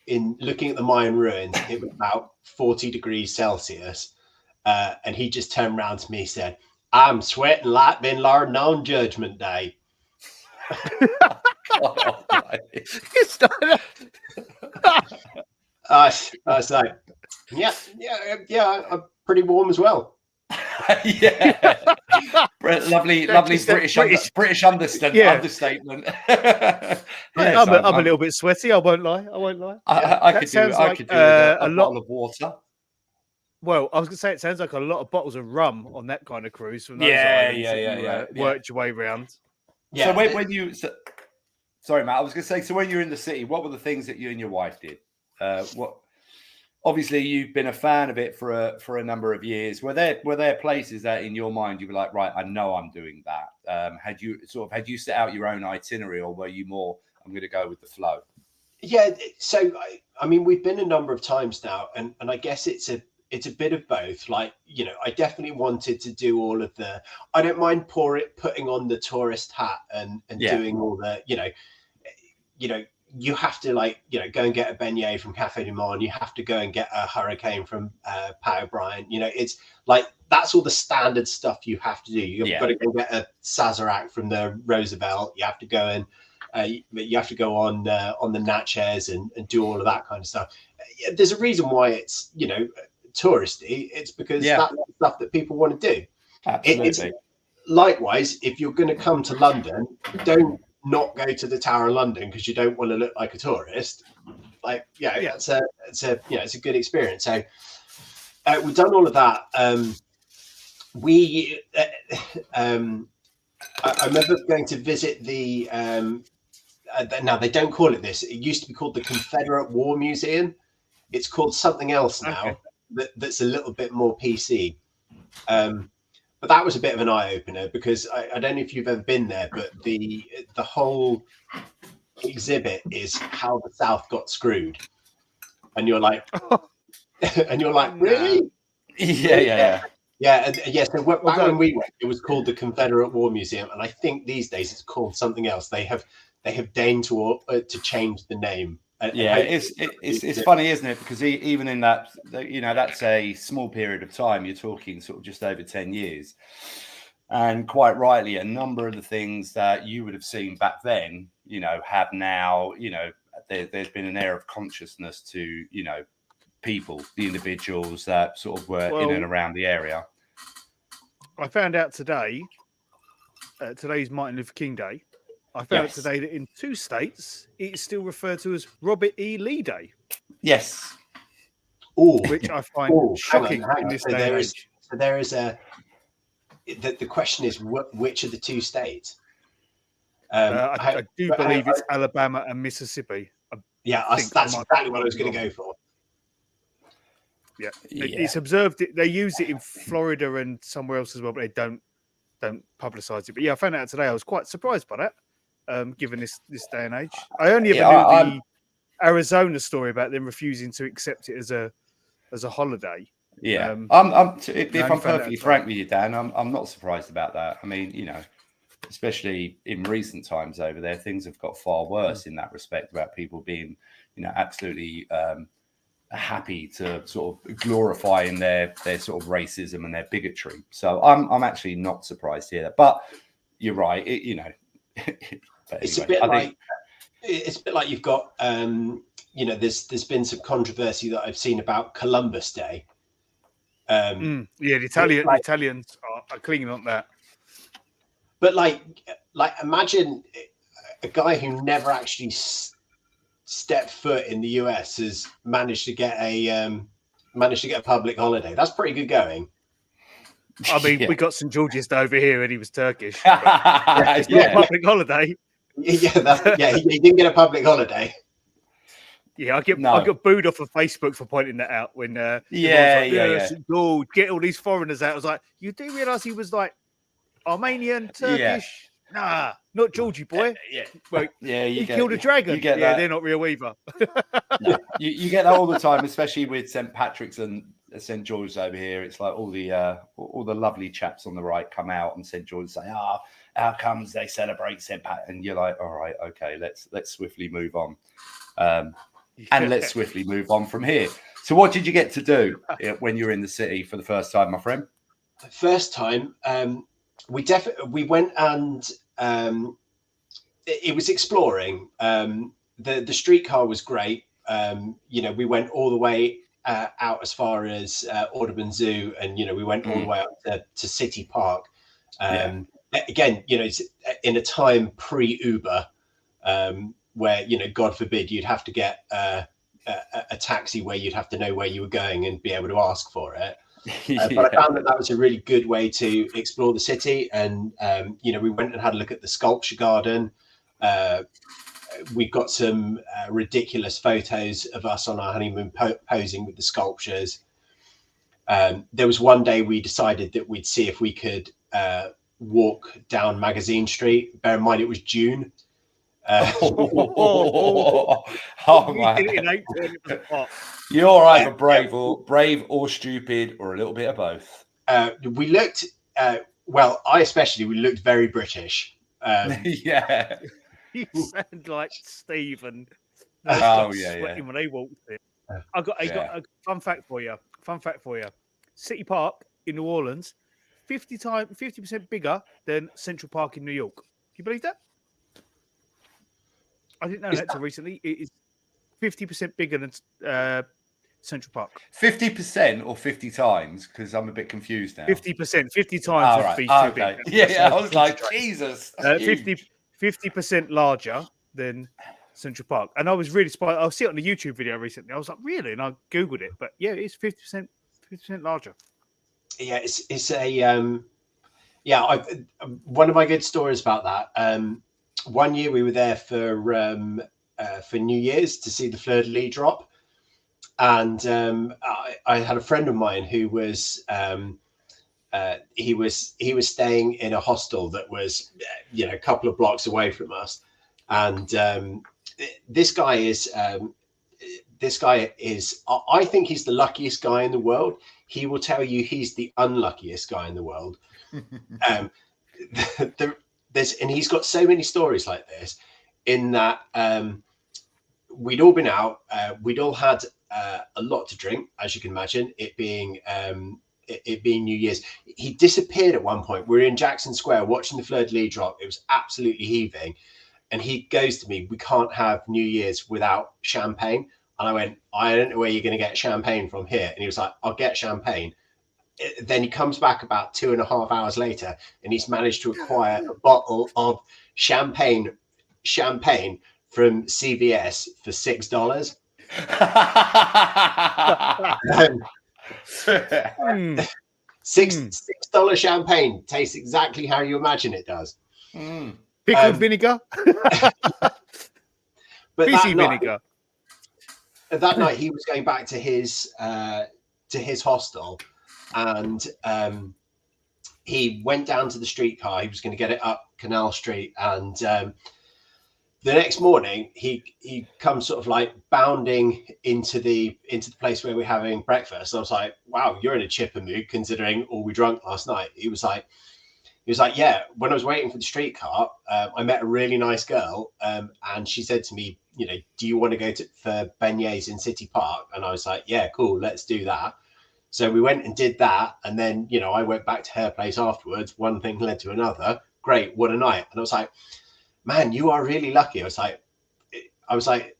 in looking at the Mayan ruins. It was about 40 degrees Celsius, and he just turned around to me and said, "I'm sweating like Bin Laden on Judgment Day." I was like, yeah, I'm pretty warm as well.
lovely British understatement.
I'm a little bit sweaty. I won't lie.
I could do a bottle of water.
Well, I was going to say it sounds like a lot of bottles of rum on that kind of cruise from those islands. Worked your way around.
Yeah. So when you, sorry, Matt, I was going to say, so when you're in the city, what were the things that you and your wife did? Obviously, you've been a fan of it for a number of years. Were there places that in your mind you were like, right, I know I'm doing that? Had you set out your own itinerary, or were you more, I'm going to go with the flow?
Yeah. So I mean, we've been a number of times now, and I guess it's a bit of both. Like, I definitely wanted to do all of I don't mind putting on the tourist hat and doing all the, you have to go and get a beignet from Cafe du Monde. You have to go and get a hurricane from Pau Bryant. It's like, that's all the standard stuff you have to do. You've got to go get a Sazerac from the Roosevelt. You have to go and you have to go on the Natchez and do all of that kind of stuff. There's a reason why it's, touristy. It's because that's stuff that people want to do.
Absolutely.
Likewise, if you're going to come to London, don't not go to the Tower of London because you don't want to look like a tourist. It's a good experience. So we've done all of that. I remember going to visit the now they don't call it this. It used to be called the Confederate War Museum. It's called something else now. Okay. That's a little bit more PC. But that was a bit of an eye-opener because I don't know if you've ever been there, but the whole exhibit is how the South got screwed. and you're like, really?
Yeah.
So back when we went, it was called the Confederate War Museum, and I think these days it's called something else. They have deigned to change the name.
It's funny, isn't it? Because even in that, that's a small period of time. You're talking sort of just over 10 years. And quite rightly, a number of the things that you would have seen back then, have now, there's been an air of consciousness to, people, the individuals that sort of were in and around the area.
I found out today, today's Martin Luther King Day. I found out today that in 2 states, it's still referred to as Robert E. Lee Day.
Yes.
Which I find shocking in this day and age.
So there is the question is, which of the 2 states?
I do believe it's Alabama and Mississippi.
That's exactly what I was going to go for.
Yeah, it's observed. They use it in Florida and somewhere else as well, but they don't publicize it. But yeah, I found out today. I was quite surprised by that, given this day and age. I only ever knew the Arizona story about them refusing to accept it as a holiday.
Yeah, if I'm perfectly frank with you, Dan, I'm not surprised about that. I mean, especially in recent times over there, things have got far worse in that respect about people being, absolutely happy to sort of glorify in their sort of racism and their bigotry. So I'm actually not surprised here. But you're right.
It's a bit like you've got there's been some controversy that I've seen about Columbus Day.
The Italians are clinging on that.
But like imagine a guy who never actually stepped foot in the US has managed to get a public holiday. That's pretty good going.
I mean, we got St. George's Day over here, and he was Turkish. It's not a public holiday.
He didn't get a public holiday.
Yeah, I got booed off of Facebook for pointing that out when St. George, get all these foreigners out. I was like, you do realise he was like Armenian, Turkish? Nah, not Georgie boy. He killed a dragon.
You get that.
They're not real either.
you get that all the time, especially with St. Patrick's and St. George's over here. It's like all the lovely chaps on the right come out and St. George say, how comes they celebrate St. Pat? And you're like, all right, okay, let's swiftly move on. And let's swiftly move on from here. So what did you get to do when you were in the city for the first time, my friend?
The first time, we went and it was exploring. The streetcar was great. We went all the way out as far as Audubon Zoo, and we went all the way up to City Park. Again, it's in a time pre-Uber, where God forbid you'd have to get a taxi where you'd have to know where you were going and be able to ask for it. But I found that was a really good way to explore the city. And, we went and had a look at the sculpture garden. We got some ridiculous photos of us on our honeymoon posing with the sculptures. There was one day we decided that we'd see if we could walk down Magazine Street. Bear in mind, it was June.
Man. You're either brave or stupid or a little bit of both.
We looked I especially, we looked very British.
Yeah.
You sound like Stephen. When they walked in. I got a fun fact for you. City Park in New Orleans, 50% bigger than Central Park in New York. Can you believe that? I didn't know that until recently. It is 50% bigger than Central Park.
50% or 50 times? Because I'm a bit confused now.
50%. 50 times would be too big.
Yeah, I was like, Jesus.
50% larger than Central Park. And I was really surprised. I see it on the YouTube video recently. I was like, really? And I Googled it. But yeah, it's 50% larger.
Yeah, it's a... one of my good stories about that. One year we were there for New Year's to see the fleur-de-lis drop, and I had a friend of mine who was he was staying in a hostel that was a couple of blocks away from us, and this guy is this guy is, I think he's the luckiest guy in the world. He will tell you he's the unluckiest guy in the world. And he's got so many stories like this, in that we'd all been out, we'd all had a lot to drink, as you can imagine, it being New Year's. He disappeared at one point. We were in Jackson Square watching the fleur-de-lis drop. It was absolutely heaving. And he goes to me, we can't have New Year's without champagne. And I went, I don't know where you're going to get champagne from here. And he was like, I'll get champagne. Then he comes back about 2.5 hours later, and he's managed to acquire a bottle of champagne from CVS for $6. $6 champagne tastes exactly how you imagine it does.
Pickled vinegar.
But
Fizzy vinegar.
That night he was going back to his hostel, and he went down to the streetcar. He was going to get it up Canal Street, and the next morning he comes sort of like bounding into the place where we're having breakfast. And I was like, wow, you're in a chipper mood considering all we drank last night. He was like, yeah, when I was waiting for the streetcar, I met a really nice girl, and she said to me, you know, do you want to go for beignets in City Park? And I was like, yeah, cool, let's do that. So we went and did that, and then, you know, I went back to her place afterwards. One thing led to another. Great, what a night. And I was like, man, you are really lucky. I was like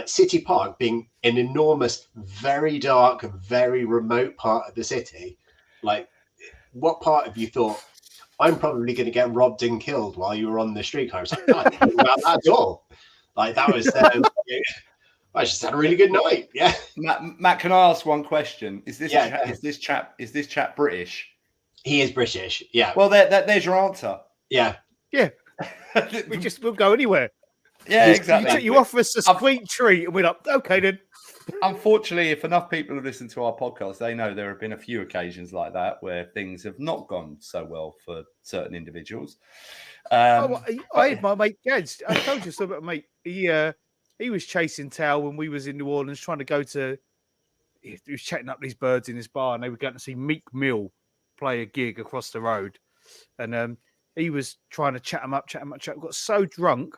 City Park being an enormous, very dark, very remote part of the city. Like, what part of you thought, I'm probably going to get robbed and killed while you were on the streetcar? I was like, I didn't think about that at all. Like, that was, I just had a really good night. Yeah.
Matt, can I ask one question? Is this chap British?
He is British. Yeah.
Well, there's your answer.
Yeah.
Yeah. We'll go anywhere.
Yeah, exactly.
You offer us a sweet treat, and we're like, okay then.
Unfortunately, if enough people have listened to our podcast, they know there have been a few occasions like that where things have not gone so well for certain individuals.
I had my mate Gads. I told you so about mate. He was chasing tail when we was in New Orleans, trying to go to. He was chatting up these birds in his bar, and they were going to see Meek Mill play a gig across the road, and he was trying to chat him up. Got so drunk,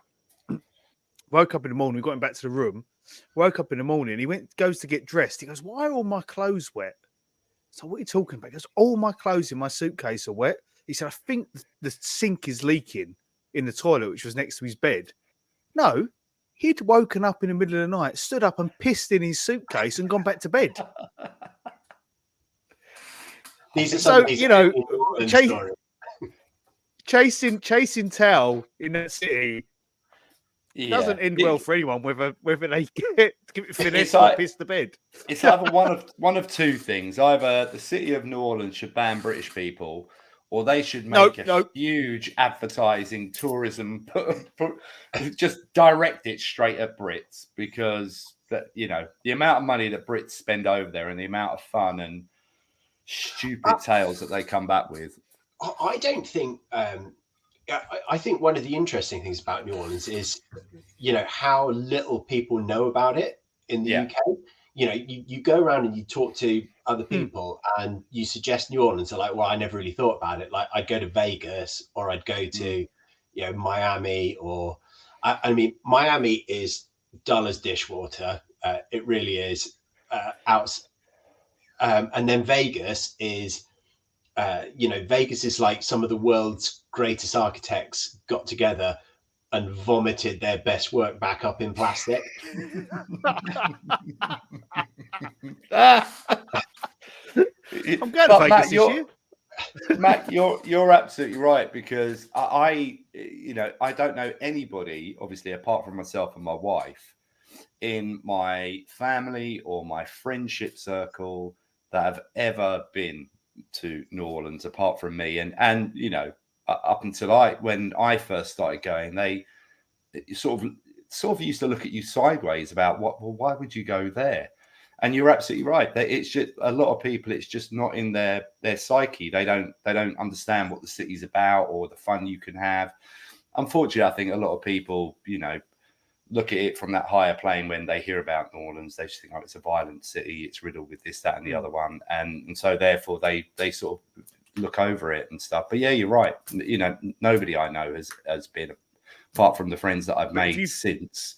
woke up in the morning. We got him back to the room. Woke up in the morning. He goes to get dressed. He goes, "Why are all my clothes wet?" So what are you talking about? He goes, "All my clothes in my suitcase are wet." He said, "I think the sink is leaking in the toilet, which was next to his bed." No, he'd woken up in the middle of the night, stood up and pissed in his suitcase and gone back to bed. So, you know, chasing tail in that city doesn't end well for anyone, whether they get finesse or piss the bed.
It's either one of two things. Either the city of New Orleans should ban British people, or they should make a huge advertising tourism, just direct it straight at Brits, because the amount of money that Brits spend over there and the amount of fun and stupid tales that they come back with.
I don't think. I think one of the interesting things about New Orleans is, you know, how little people know about it in the UK. You know, you go around and you talk to other people and you suggest New Orleans. They're like, well, I never really thought about it. Like, I'd go to Vegas, or I'd go to, you know, Miami, or I mean, Miami is dull as dishwater. It really is. And then Vegas is, Vegas is like some of the world's greatest architects got together and vomited their best work back up in plastic.
I'm going to Vegas this year.
Matt, you're absolutely right, because I don't know anybody, obviously, apart from myself and my wife, in my family or my friendship circle that have ever been to New Orleans apart from me. And you know, up until when I first started going, they sort of used to look at you sideways about why would you go there? And you're absolutely right. That it's just a lot of people, it's just not in their psyche. They don't understand what the city's about or the fun you can have. Unfortunately, I think a lot of people, you know, look at it from that higher plane when they hear about New Orleans. They just think, oh, it's a violent city. It's riddled with this, that, and the other one. And so therefore they sort of look over it and stuff. But yeah, you're right. You know, nobody I know has been, apart from the friends that I've made since.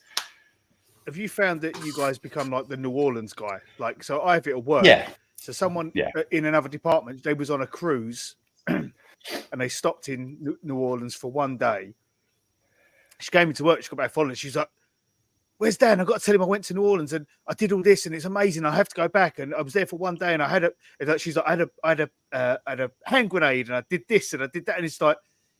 Have you found that you guys become like the New Orleans guy? Like, so I have it at work.
Yeah.
So someone in another department, they was on a cruise and they stopped in New Orleans for one day. She came into work, she got back following. She's like, "Where's Dan? I've got to tell him I went to New Orleans and I did all this and it's amazing. I have to go back." And I was there for one day and I had she's like, I had a hand grenade and I did this and I did that. And it's like,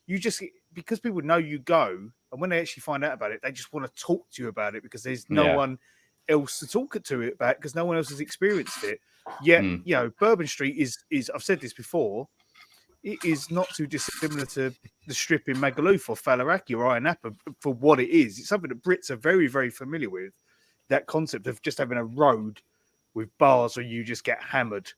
you just, because people know you go, and when they actually find out about it, they just want to talk to you about it because there's no one else to talk to it about because no one else has experienced it. Yet, you know, Bourbon Street is I've said this before, it is not too dissimilar to the Strip in Magaluf or Faliraki or Ayia Napa for what it is. It's something that Brits are very, very familiar with. That concept of just having a road with bars where you just get hammered.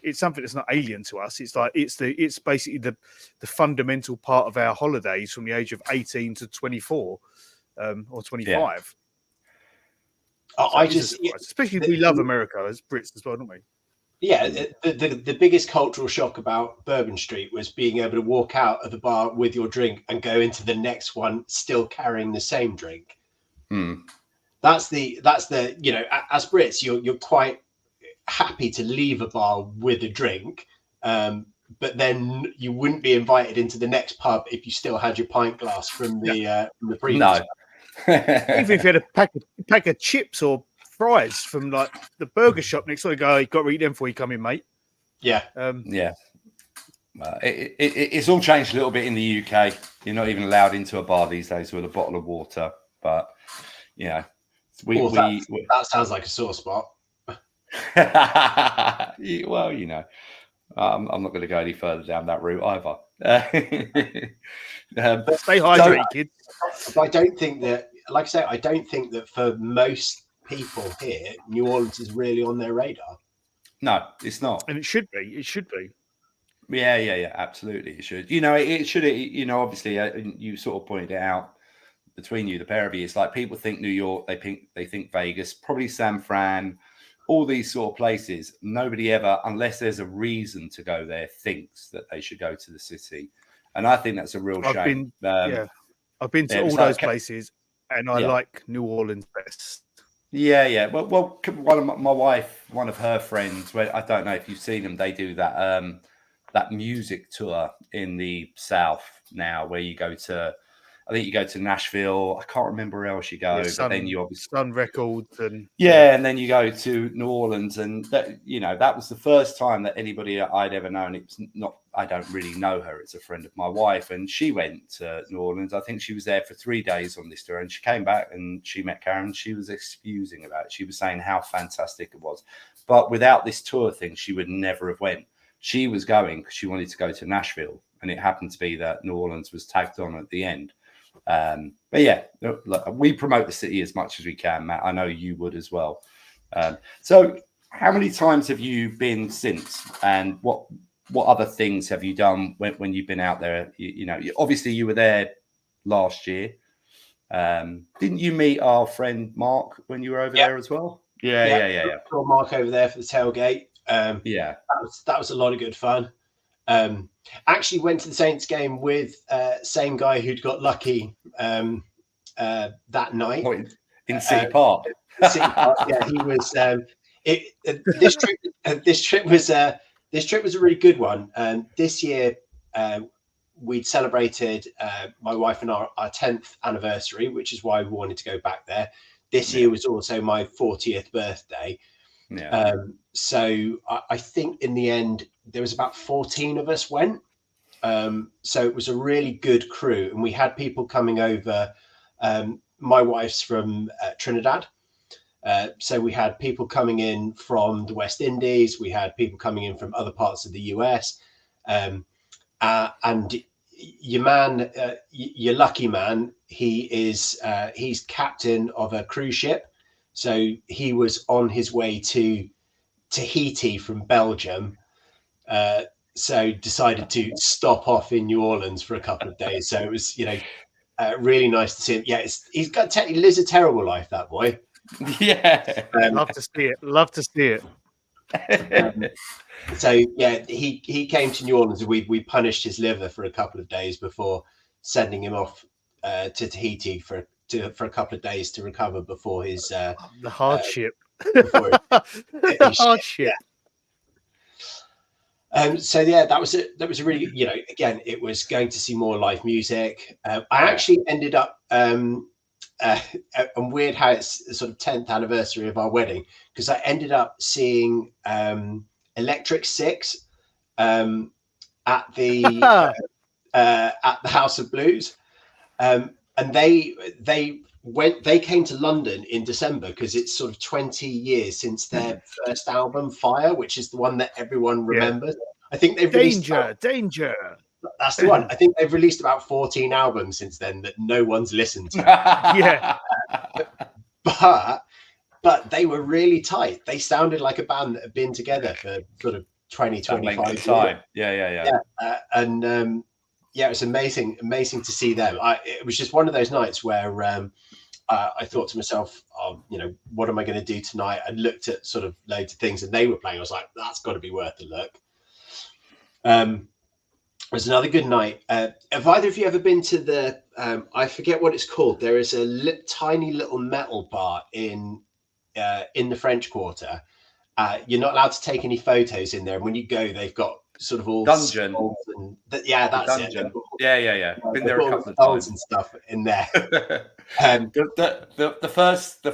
It's something that's not alien to us. It's like it's basically the fundamental part of our holidays from the age of 18 to 24 or 25.
Yeah.
So especially we love America as Brits as well, don't we?
Yeah, the biggest cultural shock about Bourbon Street was being able to walk out of the bar with your drink and go into the next one still carrying the same drink. That's the you know, as Brits you're quite happy to leave a bar with a drink, but then you wouldn't be invited into the next pub if you still had your pint glass from the previous.
No.
Even if you had a pack of chips or fries from like the burger shop next door, you go, "You got to eat them before you come in, mate."
Yeah.
It's all changed a little bit in the UK. You're not even allowed into a bar these days with a bottle of water. But you know,
that sounds like a sore spot.
Well, you know, I'm not going to go any further down that route either.
Stay hydrated, kids.
I don't think that, like I say, I don't think that for most people here, New Orleans is really on their radar.
No, it's not,
and it should be. It should be.
Yeah, absolutely. It should. You know, it should. You know, obviously, you sort of pointed it out between you, the pair of you. It's like people think New York, they think Vegas, probably San Fran. All these sort of places, nobody ever, unless there's a reason to go there, thinks that they should go to the city. And I think that's a real shame.
I've been to all those places and I like New Orleans best.
Yeah. Well, one of her friends, where I don't know if you've seen them, they do that music tour in the South now where you go to, I think you go to Nashville. I can't remember where else you go, but then you obviously
Sun Records and
and then you go to New Orleans, and that, you know, that was the first time that anybody I'd ever known. It was not. I don't really know her. It's a friend of my wife, and she went to New Orleans. I think she was there for 3 days on this tour, and she came back and she met Karen. She was excusing about it. She was saying how fantastic it was, but without this tour thing, she would never have went. She was going because she wanted to go to Nashville, and it happened to be that New Orleans was tagged on at the end. But yeah, look, we promote the city as much as we can, Matt. I know you would as well. So how many times have you been since, and what other things have you done when you've been out there? You know, obviously you were there last year. Didn't you meet our friend Mark when you were over there as well? Yeah.
Saw Mark over there for the tailgate. That was a lot of good fun. Actually went to the Saints game with same guy who'd got lucky that night
in City Park.
City Park, yeah, he was. This trip was a really good one. This year we'd celebrated my wife and our 10th anniversary, which is why we wanted to go back there. This year was also my 40th birthday. So I think in the end there was about 14 of us went. So it was a really good crew, and we had people coming over. My wife's from Trinidad. So we had people coming in from the West Indies. We had people coming in from other parts of the US. And your man, your lucky man, he's captain of a cruise ship. So he was on his way to Tahiti from Belgium. So decided to stop off in New Orleans for a couple of days. So it was, you know, really nice to see him. Yeah, he lives a terrible life, that boy.
Yeah.
Love to see it. Love to see it.
So yeah, he came to New Orleans. We punished his liver for a couple of days before sending him off to Tahiti for a couple of days to recover before his
The hardship.
before
The hardship.
So yeah, that was a really, again, it was going to see more live music. I actually ended up and weird how it's sort of 10th anniversary of our wedding, because I ended up seeing Electric Six at the House of Blues, and they came to London in December because it's sort of 20 years since their first album, Fire, which is the one that everyone remembers. I think they've released
Danger.
That's the one. I think they've released about 14 albums since then that no one's listened to.
Yeah.
But they were really tight. They sounded like a band that had been together for sort of 20, 25 years.
Time. Yeah.
It was amazing to see them. It was just one of those nights where I thought to myself, what am I going to do tonight? I looked at sort of loads of things and they were playing. I was like, that's got to be worth a look. It was another good night. Have either of you ever been to the, I forget what it's called. There is a tiny little metal bar in the French Quarter. You're not allowed to take any photos in there. And when you go, they've got sort of all
Dungeon.
That's Dungeon.
It. Yeah. Been there a couple of times
and stuff in there.
The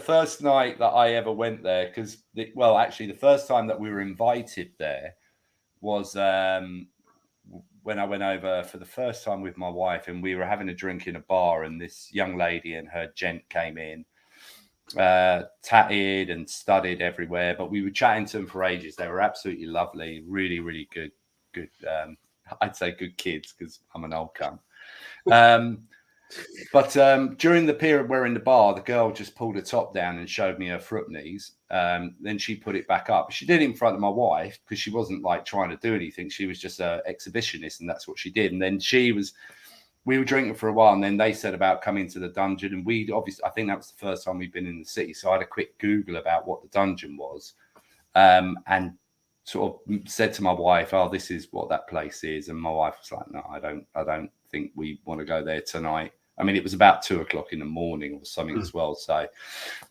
first night that I ever went there, because actually the first time that we were invited there was when I went over for the first time with my wife, and we were having a drink in a bar, and this young lady and her gent came in, tatted and studded everywhere, but we were chatting to them for ages. They were absolutely lovely, really, really good. I'd say good kids because I'm an old cunt. But during the period we're in the bar, the girl just pulled her top down and showed me her fruit knees. Then she put it back up. She did it in front of my wife because she wasn't like trying to do anything. She was just an exhibitionist, and that's what she did. And then we were drinking for a while, and then they said about coming to the dungeon. And I think that was the first time we'd been in the city. So I had a quick Google about what the dungeon was, and sort of said to my wife, "Oh, this is what that place is." And my wife was like, "No, I don't think we want to go there tonight." I mean, it was about 2:00 in the morning or something as well. So,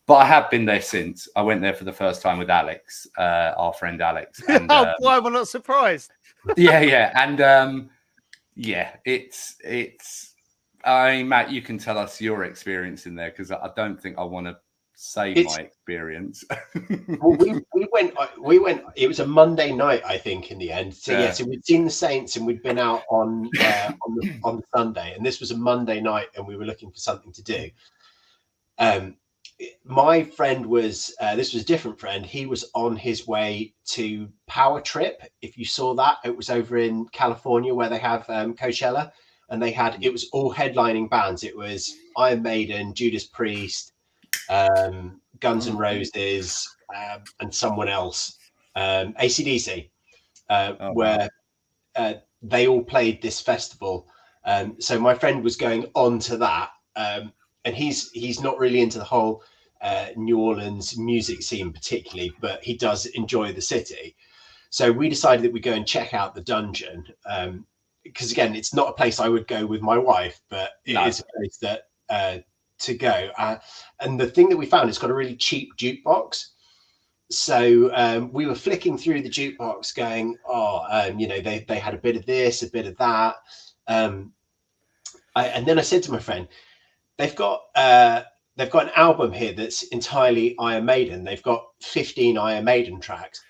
but I have been there since. I went there for the first time with Alex, our friend Alex. And,
why am I not surprised?
Yeah. And it's. I mean, Matt, you can tell us your experience in there because I don't think I want to say my experience.
Well, we went. It was a Monday night, I think, in the end. So so we'd seen the Saints and we'd been out on the Sunday, and this was a Monday night, and we were looking for something to do. My friend was this was a different friend. He was on his way to Power Trip. If you saw that, it was over in California where they have Coachella, and it was all headlining bands. It was Iron Maiden, Judas Priest, Guns N' Roses, and someone else, AC/DC, where they all played this festival. So my friend was going on to that, and he's not really into the whole New Orleans music scene particularly, but he does enjoy the city. So we decided that we'd go and check out the dungeon, because again, it's not a place I would go with my wife, but it is a place that to go. And the thing that we found, it's got a really cheap jukebox. So we were flicking through the jukebox going, they had a bit of this, a bit of that. And then I said to my friend, they've got an album here that's entirely Iron Maiden. They've got 15 Iron Maiden tracks.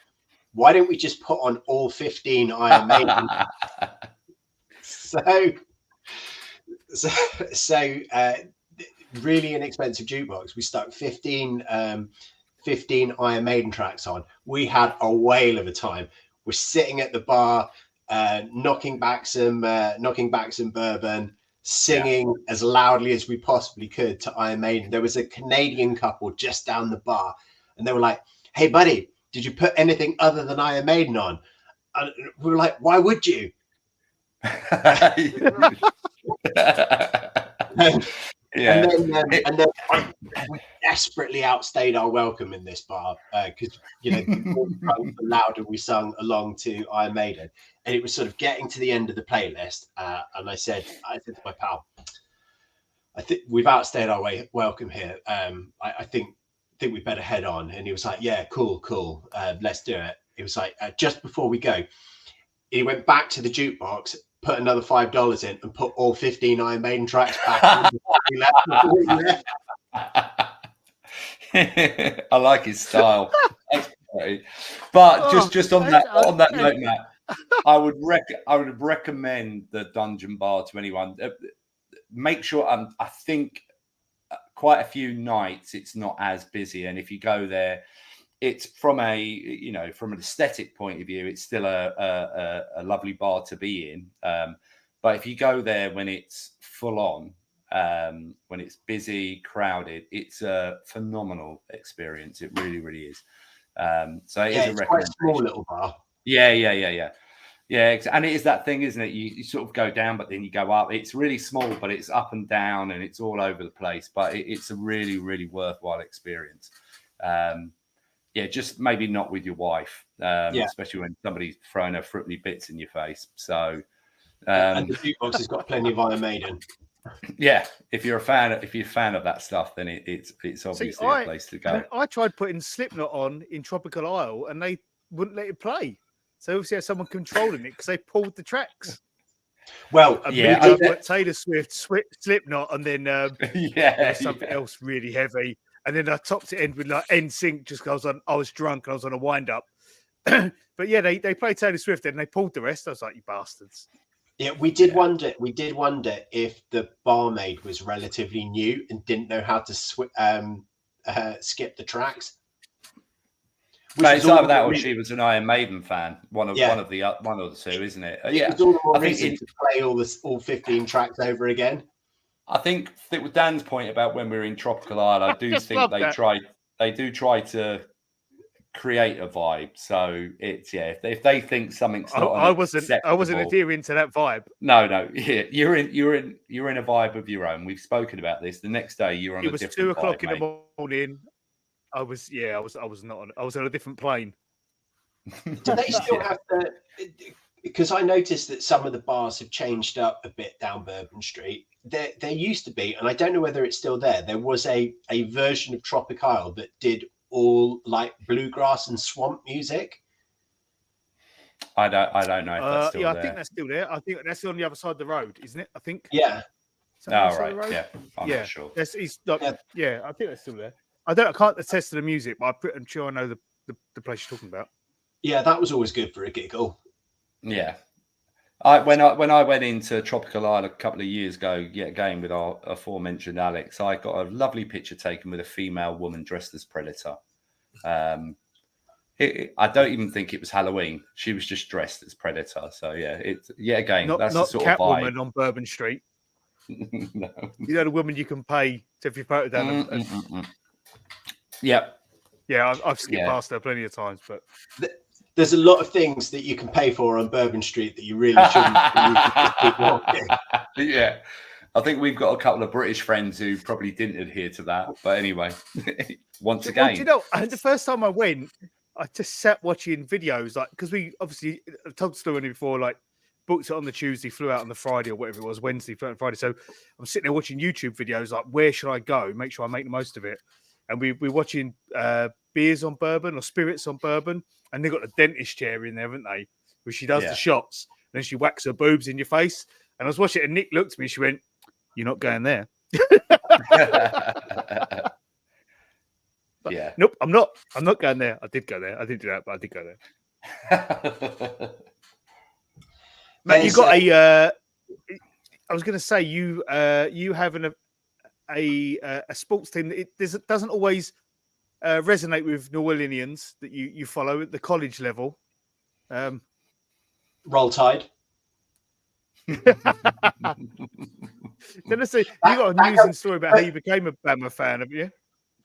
Why don't we just put on all 15 Iron Maiden? So really inexpensive jukebox. We stuck 15 Iron Maiden tracks on. We had a whale of a time. We're sitting at the bar, knocking back some bourbon, singing as loudly as we possibly could to Iron Maiden. There was a Canadian couple just down the bar, and they were like, "Hey, buddy, did you put anything other than Iron Maiden on?" And we were like, "Why would you?"
Yeah.
And then we desperately outstayed our welcome in this bar because the more we sung, the louder we sung along to Iron Maiden, and it was sort of getting to the end of the playlist. And I said to my pal, I think we've outstayed our welcome here. I think we better head on. And he was like, yeah, cool. Let's do it. It was like just before we go, he went back to the jukebox, put another $5 in, and put all 15 Iron Maiden tracks back. Before we left.
I like his style. But just on that note, Matt, I would recommend the Dungeon Bar to anyone. Make sure I think quite a few nights it's not as busy, and if you go there, it's from an aesthetic point of view, it's still a lovely bar to be in. But if you go there when it's full on, when it's busy, crowded, it's a phenomenal experience. It really, really is. So it is a recommendation.
Quite a small little bar.
Yeah. And it is that thing, isn't it? You sort of go down, but then you go up. It's really small, but it's up and down, and it's all over the place. But it's a really, really worthwhile experience. Just maybe not with your wife, especially when somebody's throwing her fruity bits in your face. So,
and the jukebox has got plenty of Iron Maiden.
Yeah, if you're a fan of that stuff, then it's obviously a place to go.
I tried putting Slipknot on in Tropical Isle, and they wouldn't let it play. So obviously, had someone controlling it because they pulled the tracks.
Well,
I put Taylor Swift, Slipknot, and then something else really heavy. And then I topped it in with like NSYNC just because I was drunk and I was on a wind up. But yeah, they played Taylor Swift and they pulled the rest. I was like, you bastards.
Yeah, we did wonder if the barmaid was relatively new and didn't know how to skip the tracks.
It's either that or she was an Iron Maiden fan. One of the two, isn't it?
It was all the more reason to play all 15 tracks over again.
I think with Dan's point about when we were in Tropical Isle, I do think they do try to create a vibe. So it's if they think something's not
I wasn't adhering to that vibe.
No, yeah, you're in a vibe of your own. We've spoken about this. The next day you're on a different vibe. It was 2 o'clock in the morning. I was on a different plane.
Do they still have to? Because I noticed that some of the bars have changed up a bit down Bourbon Street. There used to be, and I don't know whether it's still there. There was a version of Tropic Isle that did all like bluegrass and swamp music.
I don't know if that's still there.
I think that's still there. I think that's on the other side of the road, isn't it? I think.
Yeah.
Right. Yeah. I'm not sure.
I think that's still there. I can't attest to the music, but I'm sure I know the place you're talking about.
Yeah, that was always good for a giggle.
Yeah. When I went into Tropical Isle a couple of years ago, again with our aforementioned Alex, I got a lovely picture taken with a female woman dressed as Predator. I don't even think it was Halloween. She was just dressed as Predator. So that's the sort of vibe.
Catwoman on Bourbon Street.
No.
You know the woman you can pay to have your photo down.
Yeah.
Yeah, I've skipped past her plenty of times, but
there's a lot of things that you can pay for on Bourbon Street that you really shouldn't.
Yeah, I think we've got a couple of British friends who probably didn't adhere to that. But anyway, once again,
do you know, the first time I went, I just sat watching videos, like because we obviously I've told the story before, like booked it on the Tuesday, flew out on the Friday or whatever it was, Wednesday, flew out on Friday. So I'm sitting there watching YouTube videos, like where should I go? Make sure I make the most of it. And we're watching beers on bourbon or spirits on bourbon, and they've got a dentist chair in there, haven't they? Where she does the shots, and then she whacks her boobs in your face. And I was watching it, and Nick looked at me, and she went, "You're not going there." Nope, I'm not. I'm not going there. I did go there. I didn't do that, but I did go there. Matt, you got a. I was going to say you have a sports team that doesn't always resonate with New Orleanians that you follow at the college level.
Roll Tide.
Then I say you got a amusing story about how you became a Bama fan, have you?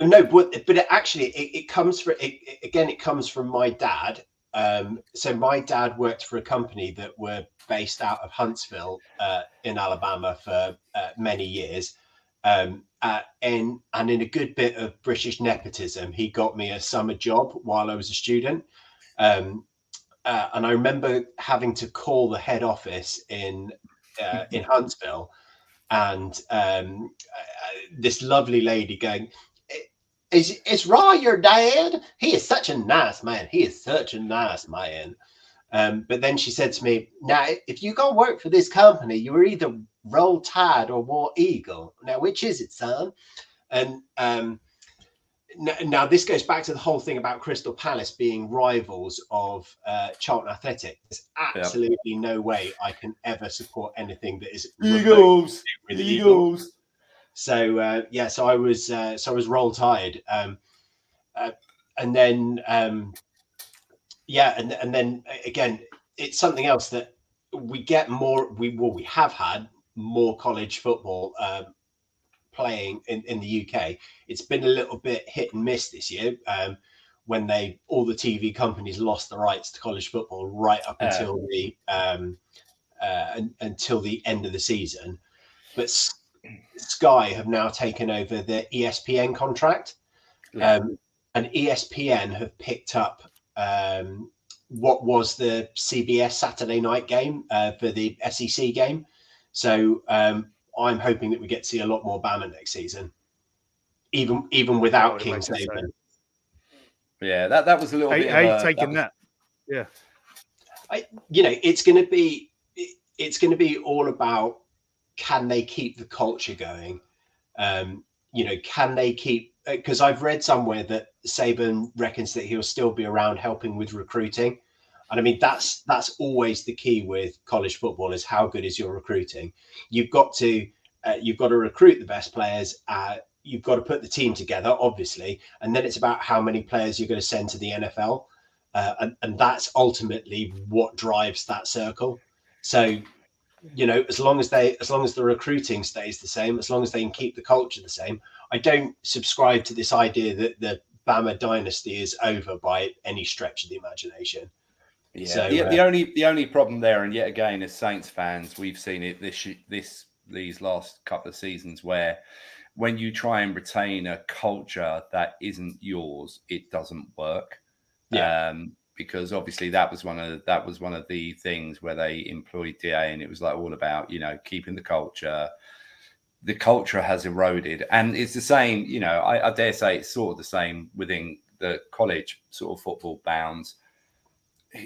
No, but it comes from my dad. So my dad worked for a company that were based out of Huntsville in Alabama for many years. And in a good bit of British nepotism, he got me a summer job while I was a student. And I remember having to call the head office in Huntsville, and this lovely lady going, "Is Roy your dad? He is such a nice man. He is such a nice man." But then she said to me, "Now, if you go work for this company, you were either Roll Tide or War Eagle. Now, which is it, son?" And now this goes back to the whole thing about Crystal Palace being rivals of Charlton Athletic. There's absolutely no way I can ever support anything that is
Eagles.
So so I was Roll Tide, and then and then again, it's something else that we get more. We have had more college football playing in the UK. It's been a little bit hit and miss this year, when all the TV companies lost the rights to college football right up until until the end of the season. But Sky have now taken over the ESPN contract, and ESPN have picked up what was the CBS Saturday night game for the SEC game. So I'm hoping that we get to see a lot more Bama next season, even without Kingshaven.
Yeah, that was a little bit.
How you taking that? Yeah,
it's going to be all about, can they keep the culture going? Can they keep? Because I've read somewhere that Saban reckons that he'll still be around helping with recruiting. And I mean, that's always the key with college football, is how good is your recruiting. You've got to recruit the best players. You've got to put the team together, obviously, and then it's about how many players you're going to send to the NFL, and that's ultimately what drives that circle. So, as long as the recruiting stays the same, as long as they can keep the culture the same, I don't subscribe to this idea that the Bama dynasty is over by any stretch of the imagination.
Yeah,
so,
the only problem there, and yet again, as Saints fans, we've seen it these last couple of seasons, where when you try and retain a culture that isn't yours, it doesn't work.
Yeah.
Because obviously that was one of the things where they employed DA, and it was like all about keeping the culture. The culture has eroded, and it's the same. I dare say it's sort of the same within the college sort of football bounds.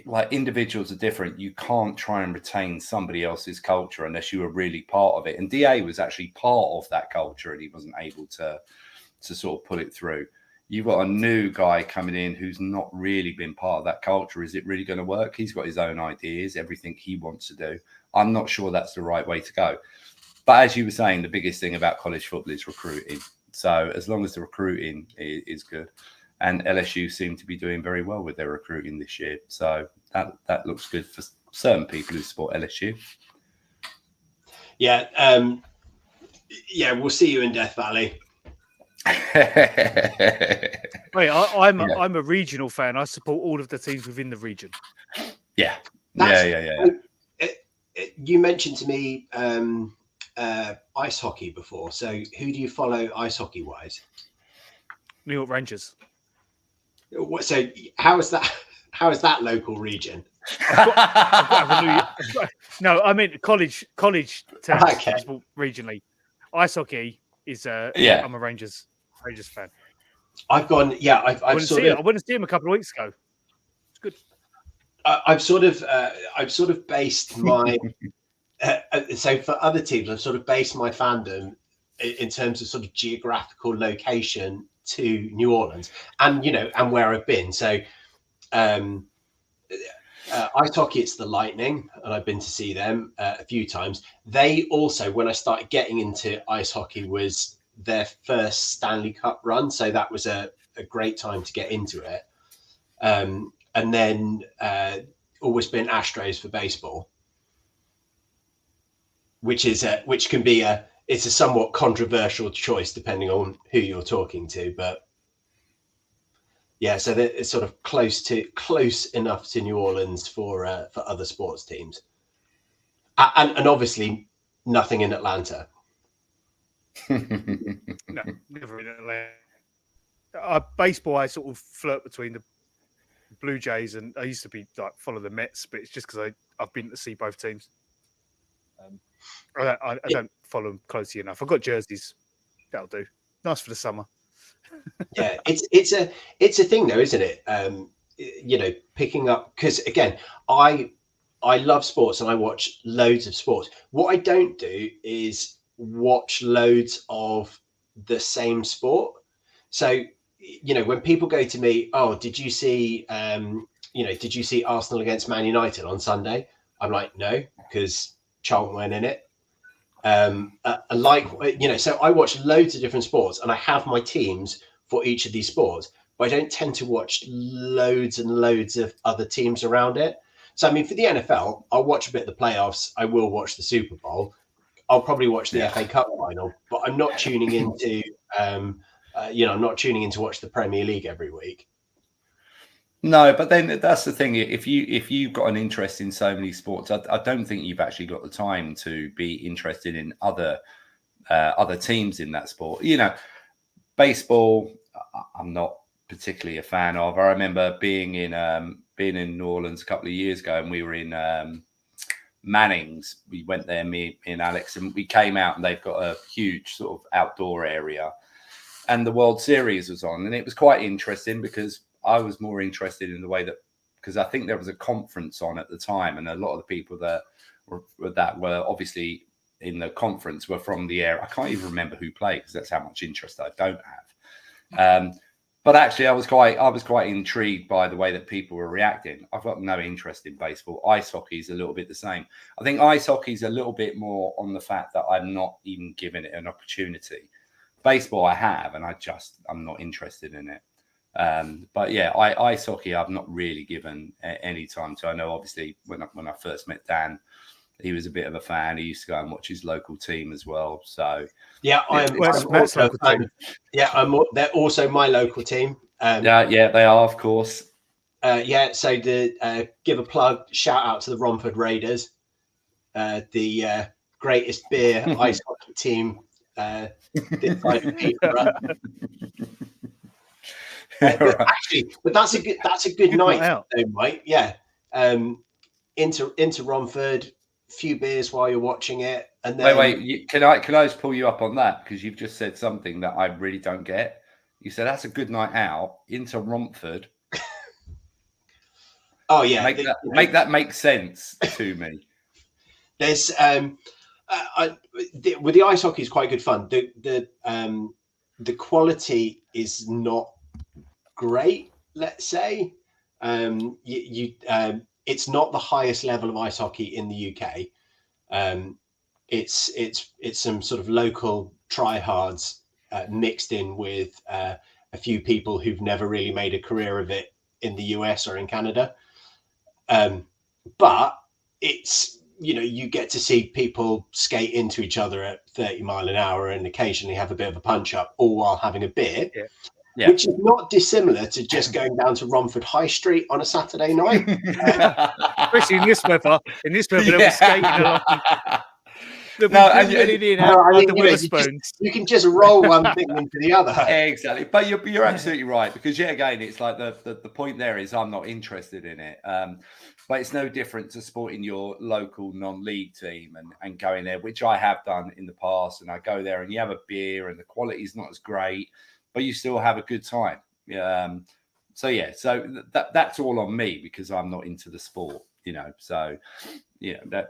Like, individuals are different. You can't try and retain somebody else's culture unless you are really part of it. And DA was actually part of that culture, and he wasn't able to sort of pull it through. You've got a new guy coming in who's not really been part of that culture. Is it really going to work? He's got his own ideas, everything he wants to do. I'm not sure that's the right way to go. But as you were saying, the biggest thing about college football is recruiting. So as long as the recruiting is good, and LSU seem to be doing very well with their recruiting this year. So that looks good for certain people who support LSU.
Yeah. We'll see you in Death Valley.
Wait, I'm a regional fan. I support all of the teams within the region.
Yeah.
You mentioned to me ice hockey before. So who do you follow ice hockey wise?
New York Rangers.
So how is that local region?
No, I mean college terms,
okay.
Regionally. Ice hockey is I'm a Rangers fan.
I've gone. Yeah, I went
to see him a couple of weeks ago. It's good.
I've sort of based my so for other teams, I've sort of based my fandom in terms of sort of geographical location to New Orleans, and and where I've been. So ice hockey, it's the Lightning, and I've been to see them a few times. They also, when I started getting into ice hockey, was their first Stanley Cup run, so that was a great time to get into it. And then always been Astros for baseball, which can be it's a somewhat controversial choice depending on who you're talking to, but Yeah, so it's sort of close enough to New Orleans for other sports teams, and obviously nothing in Atlanta.
No, never in Atlanta. Baseball, I sort of flirt between the Blue Jays and I used to be like follow the Mets, but it's just because I've been to see both teams. I don't follow them closely enough. I've got jerseys. That'll do. Nice for the summer.
Yeah, it's a thing though, isn't it? Picking up, because again, I love sports and I watch loads of sports. What I don't do is watch loads of the same sport. So, when people go to me, oh, did you see Arsenal against Man United on Sunday? I'm like, no, because Charlton weren't in it. So I watch loads of different sports and I have my teams for each of these sports, but I don't tend to watch loads and loads of other teams around it. So, I mean, for the NFL, I'll watch a bit of the playoffs. I will watch the Super Bowl. I'll probably watch the FA Cup final, but I'm not tuning into, I'm not tuning in to watch the Premier League every week.
No, but then that's the thing. If you've got an interest in so many sports, I don't think you've actually got the time to be interested in other teams in that sport. Baseball, I'm not particularly a fan of. I remember being in New Orleans a couple of years ago, and we were in Manning's. We went there, me and Alex, and we came out, and they've got a huge sort of outdoor area, and the World Series was on, and it was quite interesting because I was more interested in the way because I think there was a conference on at the time, and a lot of the people that were obviously in the conference were from the area. I can't even remember who played because that's how much interest I don't have. But actually, I was quite intrigued by the way that people were reacting. I've got no interest in baseball. Ice hockey is a little bit the same. I think ice hockey is a little bit more on the fact that I'm not even giving it an opportunity. Baseball, I have, and I'm not interested in it. But yeah, ice hockey, I've not really given any time to. I know, obviously, when I first met Dan, he was a bit of a fan. He used to go and watch his local team as well. So
yeah, I'm also a fan. Yeah, they're also my local team.
Yeah, they are, of course.
So to give a plug, shout out to the Romford Raiders, the greatest beer ice hockey team this side of Peterborough. But that's a good night, though, Mike. Yeah, into Romford, few beers while you're watching it, and then
wait. Can I just pull you up on that, because you've just said something that I really don't get. You said that's a good night out into Romford.
Oh yeah,
make that make sense to me.
There's with the ice hockey is quite good fun. The quality is not great, let's say. It's not the highest level of ice hockey in the UK. It's some sort of local tryhards mixed in with a few people who've never really made a career of it in the US or in Canada. But it's, you get to see people skate into each other at 30 mile an hour and occasionally have a bit of a punch up, all while having a beer. Yeah. Which is not dissimilar to just going down to Romford High Street on a Saturday night.
Especially in this weather. We're skating along. You
can just roll one thing into the other.
Exactly. But you're absolutely right, because yet again, it's like the point there is I'm not interested in it. But it's no different to supporting your local non-league team and going there, which I have done in the past. And I go there and you have a beer and the quality is not as great, but you still have a good time. So that's all on me because I'm not into the sport, So that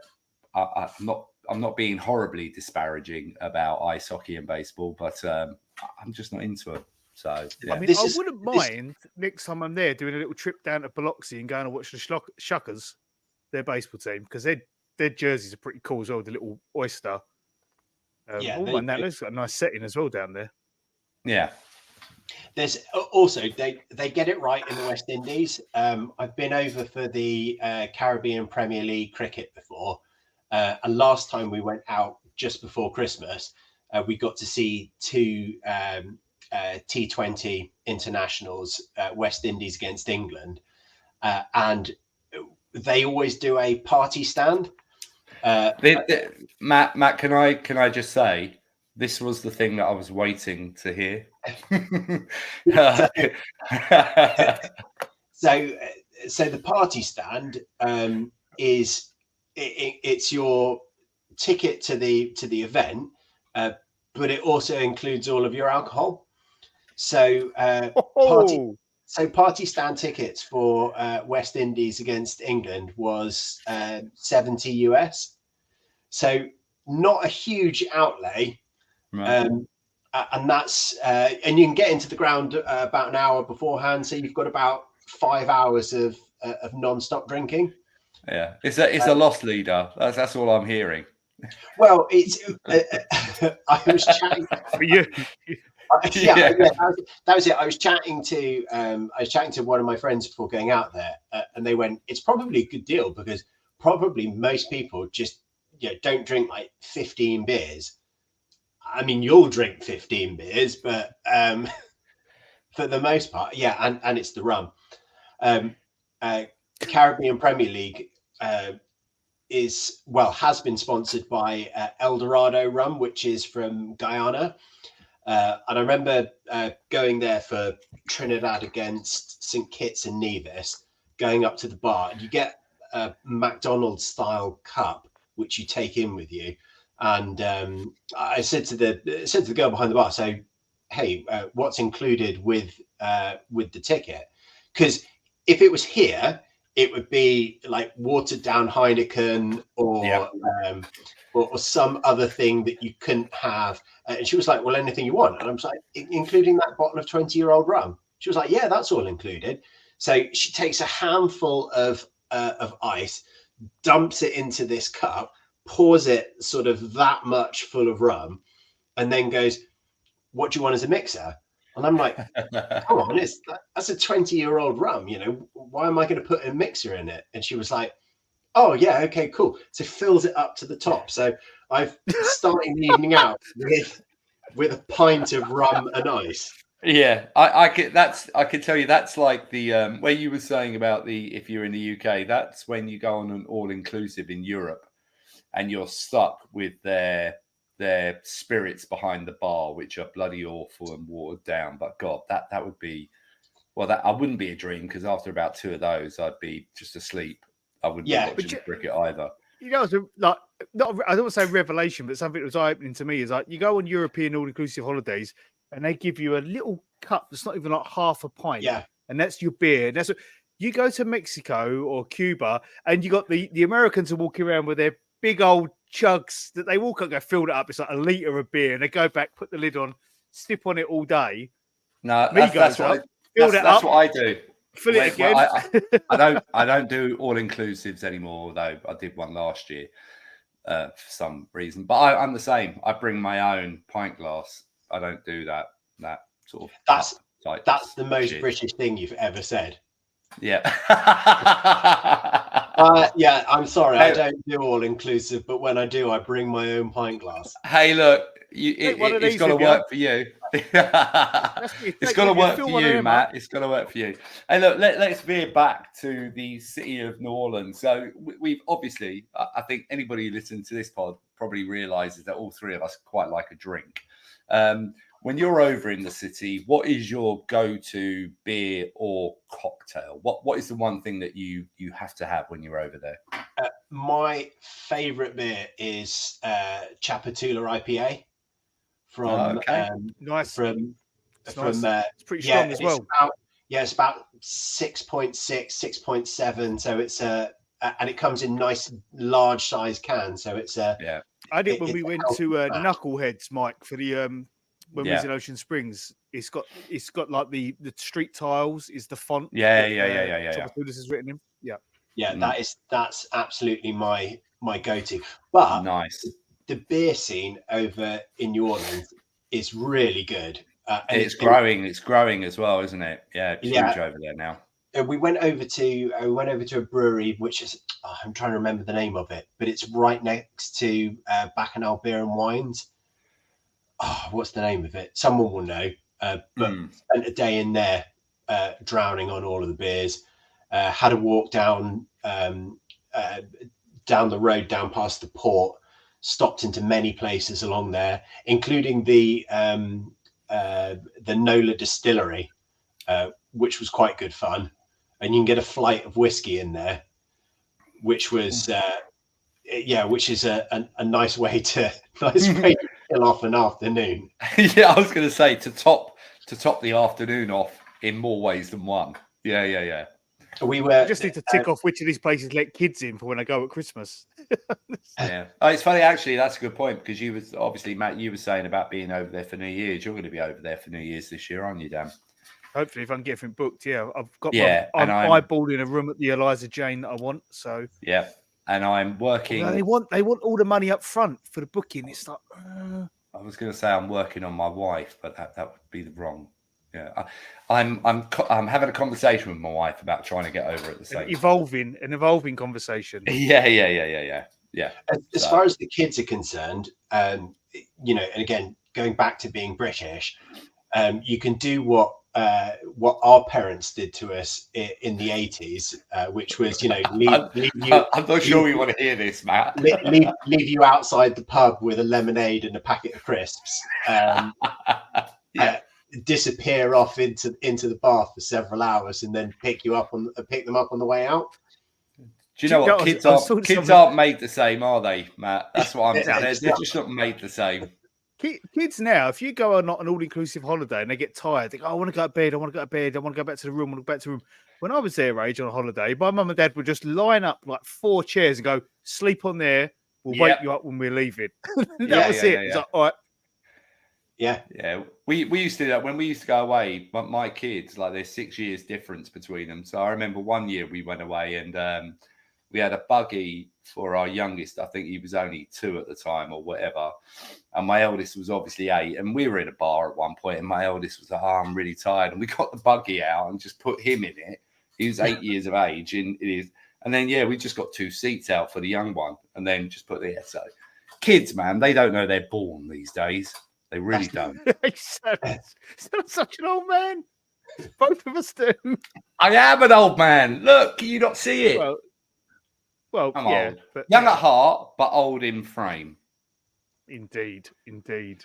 I'm not being horribly disparaging about ice hockey and baseball, but I'm just not into it. So yeah.
I mean, I wouldn't mind next time I'm there doing a little trip down to Biloxi and going to watch the Shuckers, their baseball team, because their jerseys are pretty cool as well. The little oyster. And that's got a nice setting as well down there.
Yeah.
There's also they get it right in the West Indies. I've been over for the Caribbean Premier League cricket before, and last time we went out just before Christmas, we got to see two T20 internationals, West Indies against England, and they always do a party stand.
Matt, can I just say, this was the thing that I was waiting to hear.
So the party stand is it's your ticket to the event, but it also includes all of your alcohol. So party stand tickets for West Indies against England was 70 US. So not a huge outlay.
Right.
And that's and you can get into the ground about an hour beforehand, so you've got about 5 hours of non-stop drinking.
Yeah, it's a loss leader. That's all I'm hearing.
Well, it's I was chatting. That was it. I was chatting to one of my friends before going out there, and they went, "It's probably a good deal because probably most people just don't drink like 15 beers." I mean, you'll drink 15 beers, but for the most part, and it's the rum. Caribbean Premier League has been sponsored by El Dorado rum, which is from Guyana. And I remember going there for Trinidad against St. Kitts and Nevis, going up to the bar, and you get a McDonald's style cup, which you take in with you. And I said to the girl behind the bar, so, hey, what's included with the ticket? Because if it was here, it would be like watered down Heineken or some other thing that you couldn't have. And she was like, well, anything you want. And I was like, including that bottle of 20-year-old rum? She was like, yeah, that's all included. So she takes a handful of ice, dumps it into this cup, pours it sort of that much full of rum, and then goes, what do you want as a mixer? And I'm like, come on, that's a 20-year-old rum. Why am I going to put a mixer in it? And she was like, oh, yeah, okay, cool. So fills it up to the top. So I've started the evening out with a pint of rum and ice.
Yeah, I could tell you that's like the where you were saying about if you're in the UK, that's when you go on an all-inclusive in Europe and you're stuck with their spirits behind the bar, which are bloody awful and watered down. But God, that would be, I wouldn't be a dream, because after about 2 of those, I'd be just asleep. I wouldn't be watching cricket either.
Like, I don't want to say revelation, but something that was eye-opening to me is like, you go on European all-inclusive holidays and they give you a little cup that's not even like half a pint.
Yeah.
And that's your beer. And that's what you go to Mexico or Cuba and you got the Americans are walking around with their big old chugs that they walk up, go fill it up. It's like a litre of beer, and they go back, put the lid on, sip on it all day.
No, that's what I do.
Fill it again.
I don't do all inclusives anymore, though. I did one last year for some reason. But I'm the same. I bring my own pint glass. I don't do that sort of.
That's the most British thing you've ever said.
Yeah.
Yeah, I'm sorry. I don't do all inclusive, but when I do, I bring my own pint glass.
Hey, look, it's got to work for you. It's got to work for you, Matt. It's got to work for you. Hey, look, let's veer back to the city of New Orleans. So we've obviously, I think anybody who listens to this pod probably realizes that all three of us quite like a drink. When you're over in the city, what is your go-to beer or cocktail? What is the one thing that you have to have when you're over there?
My favorite beer is Chapatula IPA from
nice.
It's
pretty strong as well.
It's about 6.6, 6.7. So it's and it comes in nice large size cans. So it's
I did when we went to Knuckleheads, Mike, for the when we was in Ocean Springs. It's got like the street tiles is the font.
Chapatoulas
is written in.
That's absolutely my go-to. But
nice.
The beer scene over in New Orleans is really good.
And it's growing. It's growing as well, isn't it? Yeah, it's huge over there now.
We went over to a brewery, which is I'm trying to remember the name of it, but it's right next to Bacchanal Beer and Wines. What's the name of it? Someone will know. but spent a day in there drowning on all of the beers. Had a walk down the road, down past the port, stopped into many places along there, including the Nola distillery, which was quite good fun. And you can get a flight of whiskey in there, which was which is a nice way to kill off an afternoon.
Yeah, I was going to say to top the afternoon off in more ways than one. Yeah.
We just need to tick off which of these places let kids in for when I go at Christmas.
Yeah. Oh, it's funny, actually. That's a good point, because you was obviously, Matt, you were saying about being over there for New Year's. You're going to be over there for New Year's this year, aren't you, Dan?
Hopefully, if I can get everything booked, yeah. I've got
I'm
eyeballing a room at the Eliza Jane that I want. So
yeah, and I'm working.
They want all the money up front for the booking. It's like
I was going to say I'm working on my wife, but that would be the wrong. Yeah, I'm having a conversation with my wife about trying to get over at the same
an evolving conversation.
Yeah.
As far as the kids are concerned, and again, going back to being British, you can do what our parents did to us in the 80s, which was, leave you.
I'm not sure we want to hear this, Matt.
leave you outside the pub with a lemonade and a packet of crisps. Disappear off into the bath for several hours, and then pick them up on the way out.
Do you know what? Kids aren't made the same, are they, Matt? That's what I'm saying. They're just not made the same.
Kids now, if you go on an all-inclusive holiday and they get tired, they go, I want to go to bed, I want to go back to the room, When I was their age on a holiday, my mum and dad would just line up like 4 chairs and go, sleep on there, we'll wake you up when we're leaving. That was it. It's like, all right.
Yeah. We used to do that when we used to go away. My kids, like, there's 6 years difference between them. So I remember one year we went away and we had a buggy for our youngest. I think he was only 2 at the time or whatever. And my eldest was obviously 8. And we were in a bar at one point and my eldest was like, I'm really tired. And we got the buggy out and just put him in it. He was 8 years of age. And then, we just got 2 seats out for the young one and then just put the SO. Kids, man, they don't know they're born these days. They really don't.
Such an old man. Both of us do.
I am an old man. Look, can you not see it?
Well,
I'm
yeah,
old.
but
Young at heart, but old in frame.
Indeed.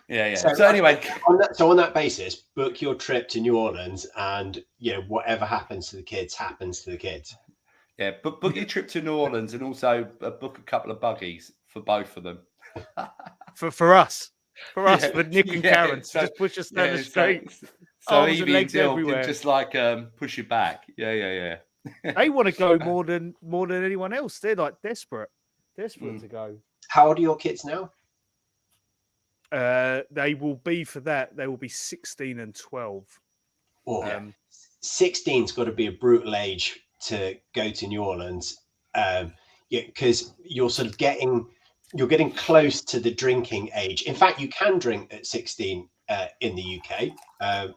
Yeah. So anyway,
on that basis, book your trip to New Orleans, and whatever happens to the kids happens to the kids.
Yeah, but book your trip to New Orleans, and also book a couple of buggies for both of them.
for us, for Nick and Karen, so just push us down the street.
So Evie and Dill can just like push you back. Yeah.
They want to go more than anyone else. They're like desperate to go.
How old are your kids now?
They will be for that. They will be 16 and 12.
16's got to be a brutal age to go to New Orleans. Because you're sort of getting close to the drinking age. In fact, you can drink at 16 in the UK.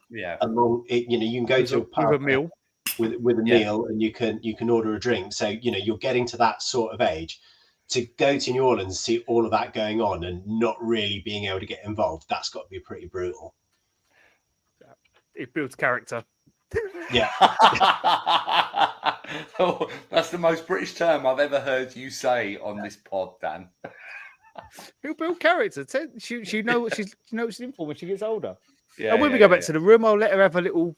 You can go to a pub
with a meal.
With a meal, and you can order a drink. So you're getting to that sort of age. To go to New Orleans, see all of that going on, and not really being able to get involved, that's got to be pretty brutal.
It builds character.
Yeah.
Oh, that's the most British term I've ever heard you say on this pod, Dan.
He'll build character. She know what she's in for when she gets older.
Yeah,
and when we go back to the room, I'll let her have a little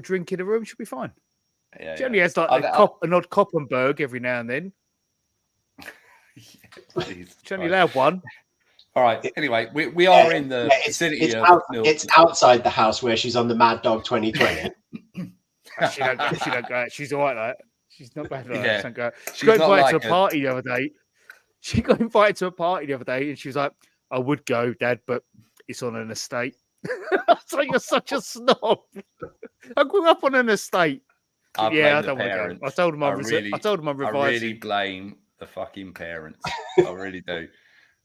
drink in the room. She'll be fine. She only has like an odd Koppenberg every now and then. She only allowed one.
All right. Anyway, we are in the vicinity
it's outside the house where she's on the Mad Dog 2020.
She don't go out. She's all right like that. She's not bad like that. She don't go out. She
got
invited to a party the other day. She got invited to a party the other day and she was like, I would go, Dad, but it's on an estate. I was like, you're such a snob. I grew up on an estate. I don't want to go. I told him I'm revising.
I really blame the fucking parents. I really do.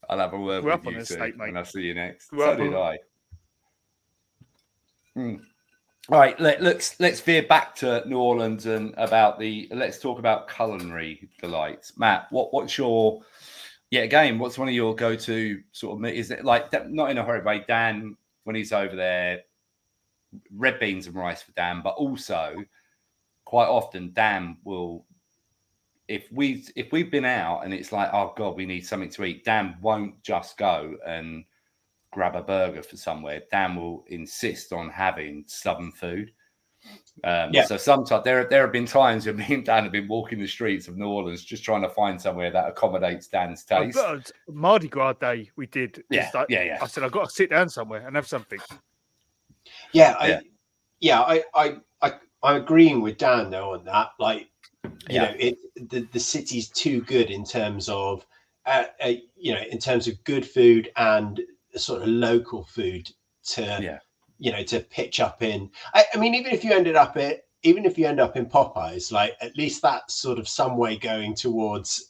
I'll have a word with you soon, and I'll see you next. So did I. All right, let's veer back to New Orleans and let's talk about culinary delights. Matt, what's your what's one of your go-to sort of, is it like, not in a hurry, but Dan, when he's over there, red beans and rice for Dan, but also quite often Dan will, if we've been out and it's like, oh God, we need something to eat, Dan won't just go and grab a burger for somewhere. Dan will insist on having Southern food. So sometimes there have been times when me and Dan have been walking the streets of New Orleans just trying to find somewhere that accommodates Dan's taste.
Mardi Gras Day we did.
Yeah.
I said I've got to sit down somewhere and have something.
I'm agreeing with Dan though on that. Like, you know, the city's too good in terms of, in terms of good food and sort of local food to, to pitch up in. I mean, even if you end up in Popeyes, like at least that's sort of some way going towards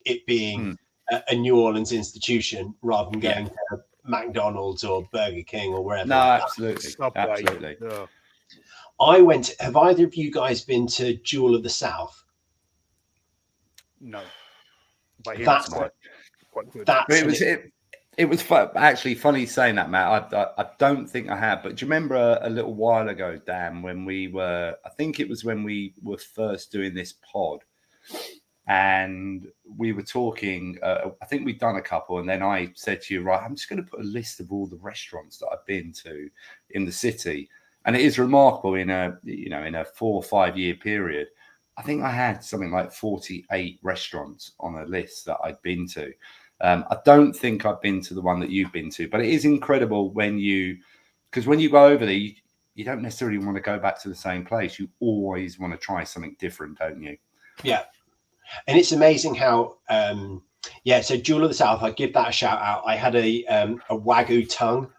it being a New Orleans institution rather than going to McDonald's or Burger King or wherever.
No, absolutely. Absolutely.
Yeah.
Have either of you guys been to Jewel of the South?
No. But
that's
quite good.
It was actually funny saying that, Matt. I don't think I have, but do you remember a little while ago, Dan, when I think it was when we were first doing this pod, and we were talking, I think we'd done a couple, and then I said to you, right, I'm just going to put a list of all the restaurants that I've been to in the city. And it is remarkable in a 4 or 5 year period. I think I had something like 48 restaurants on a list that I'd been to. I don't think I've been to the one that you've been to, but it is incredible because when you go over there, you don't necessarily want to go back to the same place. You always want to try something different, don't you?
Yeah. And it's amazing how, so Jewel of the South, I give that a shout out. I had a Wagyu tongue,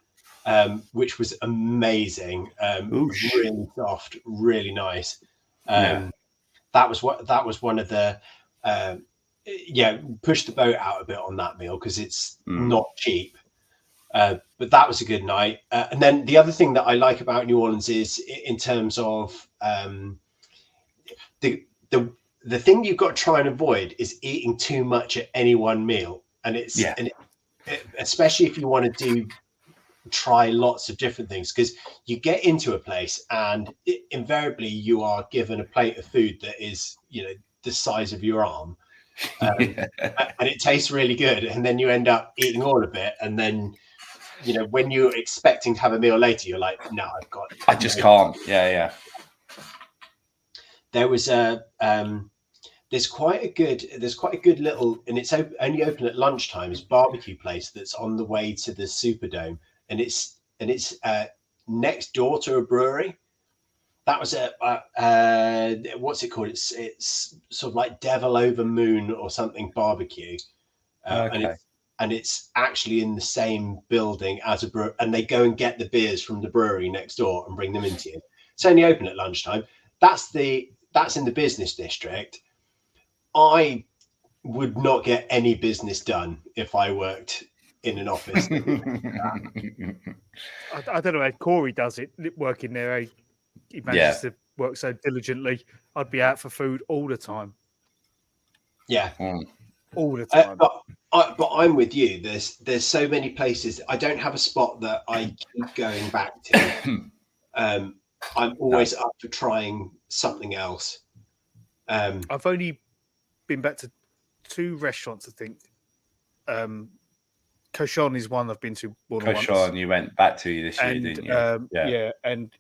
which was amazing. Really soft, really nice. That was one of the, pushed the boat out a bit on that meal because it's not cheap. But that was a good night. And then the other thing that I like about New Orleans is in terms of the thing you've got to try and avoid is eating too much at any one meal. And especially if you want to try lots of different things, because you get into a place and invariably you are given a plate of food that is, the size of your arm. And it tastes really good. And then you end up eating all of it. And then, when you're expecting to have a meal later, you're like, no,
I just can't. Yeah.
There was there's quite a good little, and it's only open at lunchtime, it's barbecue place that's on the way to the Superdome, and it's next door to a brewery. That was what's it called? It's sort of like Devil Over Moon or something barbecue, and it's actually in the same building as a brewery, and they go and get the beers from the brewery next door and bring them into you. It's only open at lunchtime. That's in the business district. I would not get any business done if I worked in an office.
I don't know how Corey does it, working there. He manages to work so diligently. I'd be out for food all the time.
Yeah.
All the time.
But I'm with you. There's so many places. I don't have a spot that I keep going back to. I'm always up for trying something else.
I've only been back to 2 restaurants, I think. Cochon is one I've been to more than once.
Cochon, you went back to this year, didn't you?
And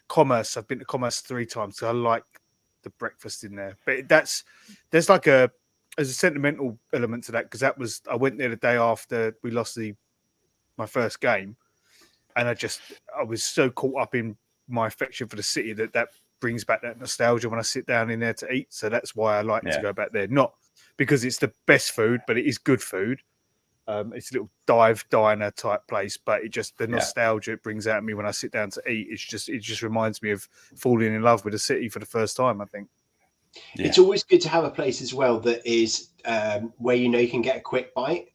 Commerce. I've been to Commerce 3 times, so I like the breakfast in there. But there's like there's a sentimental element to that, because I went there the day after we lost my first game, and I was so caught up in my affection for the city that brings back that nostalgia when I sit down in there to eat. So that's why I like to go back there. Not because it's the best food, but it is good food. It's a little dive diner type place, but the nostalgia it brings out of me when I sit down to eat. It just reminds me of falling in love with the city for the first time, I think.
Yeah. It's always good to have a place as well that is where you can get a quick bite,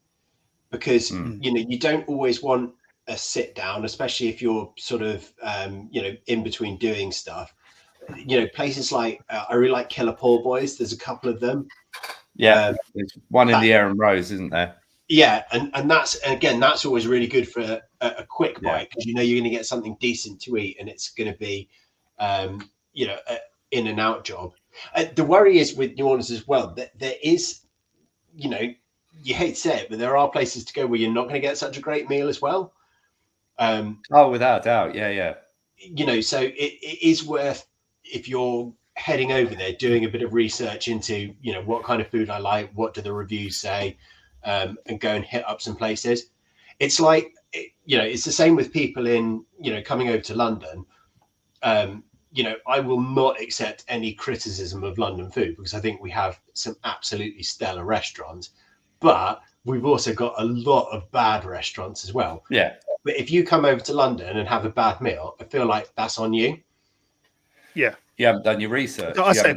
because you don't always want a sit down, especially if you're sort of in between doing stuff. Places like I really like Killer Poor Boys. There's a couple of them.
There's one in the Aaron Rose, isn't there?
Yeah, and that's always really good for a quick bite, because you know you're going to get something decent to eat, and it's going to be, you know, in and out job. The worry is with New Orleans as well that there is, you know, you hate to say it, but there are places to go where you're not going to get such a great meal as well.
Oh, without a doubt. Yeah.
You know, so it is worth, if you're heading over there, doing a bit of research into, you know, what kind of food I like, what do the reviews say, and go and hit up some places. It's like, you know, it's the same with people in, you know, coming over to London. You know, I will not accept any criticism of London food, because I think we have some absolutely stellar restaurants, but we've also got a lot of bad restaurants as well.
Yeah.
But if you come over to London and have a bad meal, I feel like that's on you.
Yeah.
You haven't done your research.
I say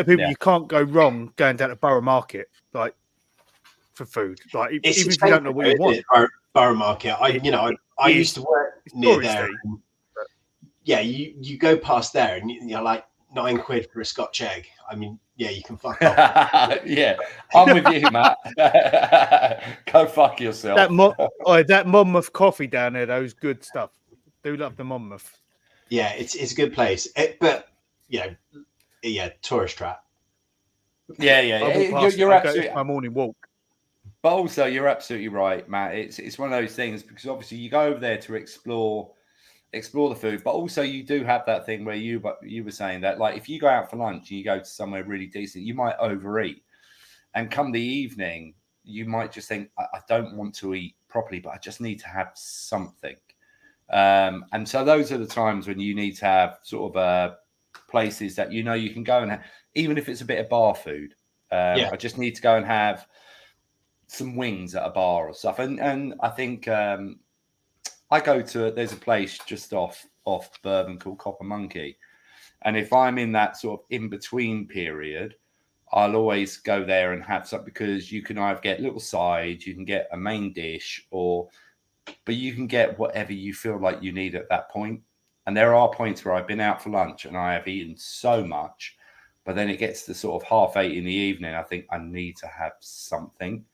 people, you can't go wrong going down to Borough Market, like, for food. Like, even if you don't know what you want.
Borough Market. I used to work near there. Yeah, you go past there and you're like, £9 for a Scotch egg. I mean, yeah, you can fuck off.
Yeah, I'm with you, Matt. Go fuck yourself.
That Monmouth coffee down there, those good stuff. Do love the Monmouth.
Yeah, it's a good place. But tourist trap.
Yeah. You're absolutely
my morning walk.
But also, you're absolutely right, Matt. It's one of those things, because obviously you go over there to explore the food, but also you do have that thing where you were saying that, like, if you go out for lunch and you go to somewhere really decent, you might overeat, and come the evening you might just think, I don't want to eat properly, but I just need to have something. And so those are the times when you need to have sort of places that you know you can go and have, even if it's a bit of bar food. I just need to go and have some wings at a bar or stuff, and I think I go to, there's a place just off Bourbon called Copper Monkey, and if I'm in that sort of in between period, I'll always go there and have something, because you can either get little sides, you can get a main dish, but you can get whatever you feel like you need at that point. And there are points where I've been out for lunch and I have eaten so much, but then it gets to sort of 8:30 in the evening, I think I need to have something.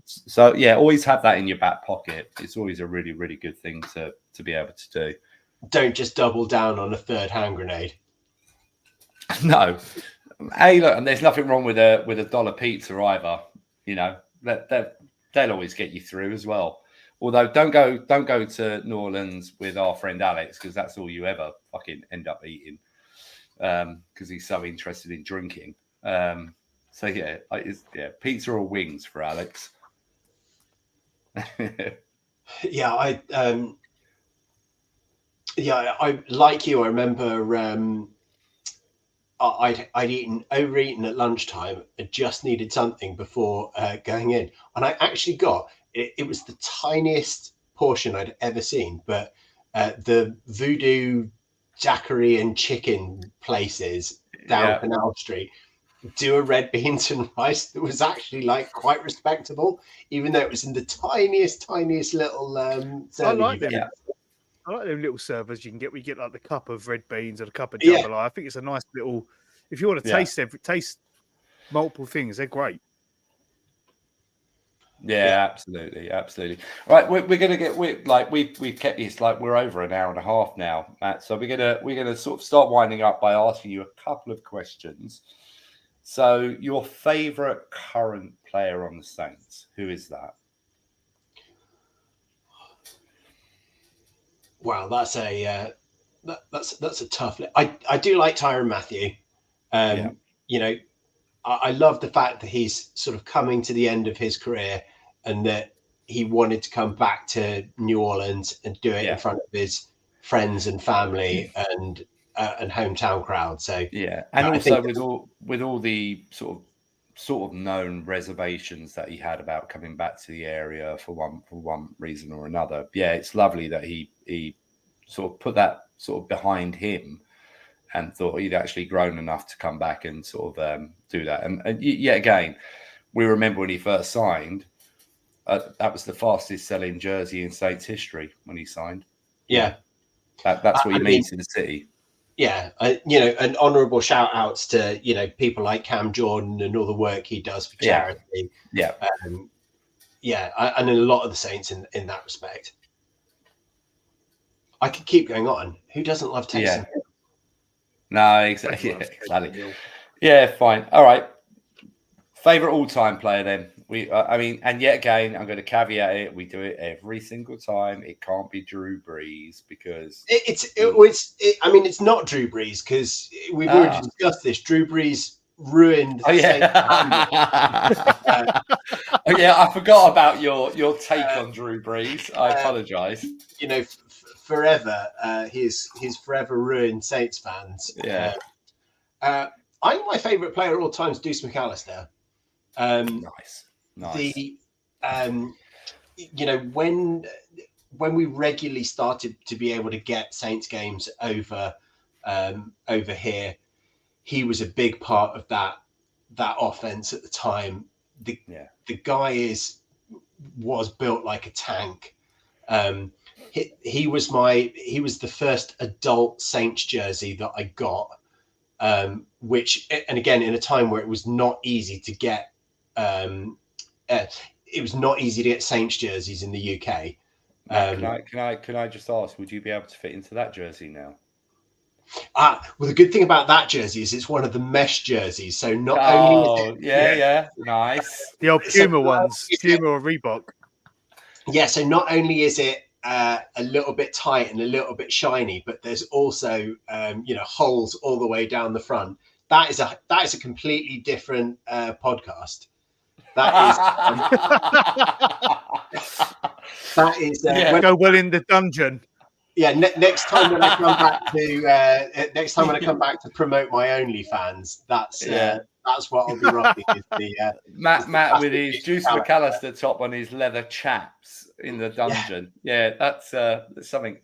So always have that in your back pocket. It's always a really, really good thing to be able to do.
Don't just double down on a third hand grenade.
No. Hey, look, and there's nothing wrong with a dollar pizza either. You know, they'll always get you through as well. Although don't go to New Orleans with our friend Alex, because that's all you ever fucking end up eating, because he's so interested in drinking. So pizza or wings for Alex.
I like you. I remember I'd overeaten at lunchtime. I just needed something before going in, and I actually got it was the tiniest portion I'd ever seen, but the Voodoo Daiquiri and chicken places down Canal Street do a red beans and rice that was actually like quite respectable, even though it was in the tiniest little
I like them. I like them little servers you can get. We get like the cup of red beans or the cup of jambalaya. I think it's a nice little. If you want to taste multiple things, they're great.
Yeah, absolutely. Right, we're gonna get we've kept this, like, we're over an hour and a half now, Matt. So we're gonna sort of start winding up by asking you a couple of questions. So, your favourite current player on the Saints, who is that?
Wow, that's a tough. I do like Tyrann Mathieu. You know, I love the fact that he's sort of coming to the end of his career, and that he wanted to come back to New Orleans and do it in front of his friends and family and hometown crowd. So
and also with all the sort of known reservations that he had about coming back to the area for one reason or another. Yeah, it's lovely that he sort of put that sort of behind him and thought he'd actually grown enough to come back and sort of do that. And yet again, we remember when he first signed, that was the fastest selling jersey in Saints history when he signed.
Yeah.
That's what he means in the city.
Yeah, and honourable shout outs to, people like Cam Jordan and all the work he does for charity. Yeah, and a lot of the Saints in that respect. I could keep going on. Who doesn't love Taysom Hill?
No, exactly. Yeah, exactly. Yeah, fine. All right. Favorite all-time player then? And yet again, I'm going to caveat it. We do it every single time. It can't be Drew Brees because
it's not Drew Brees because we've already discussed this. Drew Brees ruined.
Oh yeah. I forgot about your take on Drew Brees. I apologise.
Forever, he's forever ruined Saints fans.
Yeah.
I think my favourite player of all time is Deuce McAllister.
Nice.
When we regularly started to be able to get Saints games over here, he was a big part of that offense at the time. The guy was built like a tank. He was the first adult Saints jersey that I got, which, and again, in a time where it was not easy to get, Saints jerseys in the UK.
Can I just ask, would you be able to fit into that jersey now?
Well, the good thing about that jersey is it's one of the mesh jerseys. So not only
nice.
The old Puma ones, Puma or Reebok.
Yeah, so not only is it a little bit tight and a little bit shiny, but there's also holes all the way down the front. That is a completely different podcast.
Go well in the dungeon.
Yeah, next time when I come back to promote my OnlyFans, that's what I'll be rocking.
Matt with his Juice McAllister top on his leather chaps in the dungeon. Yeah, that's something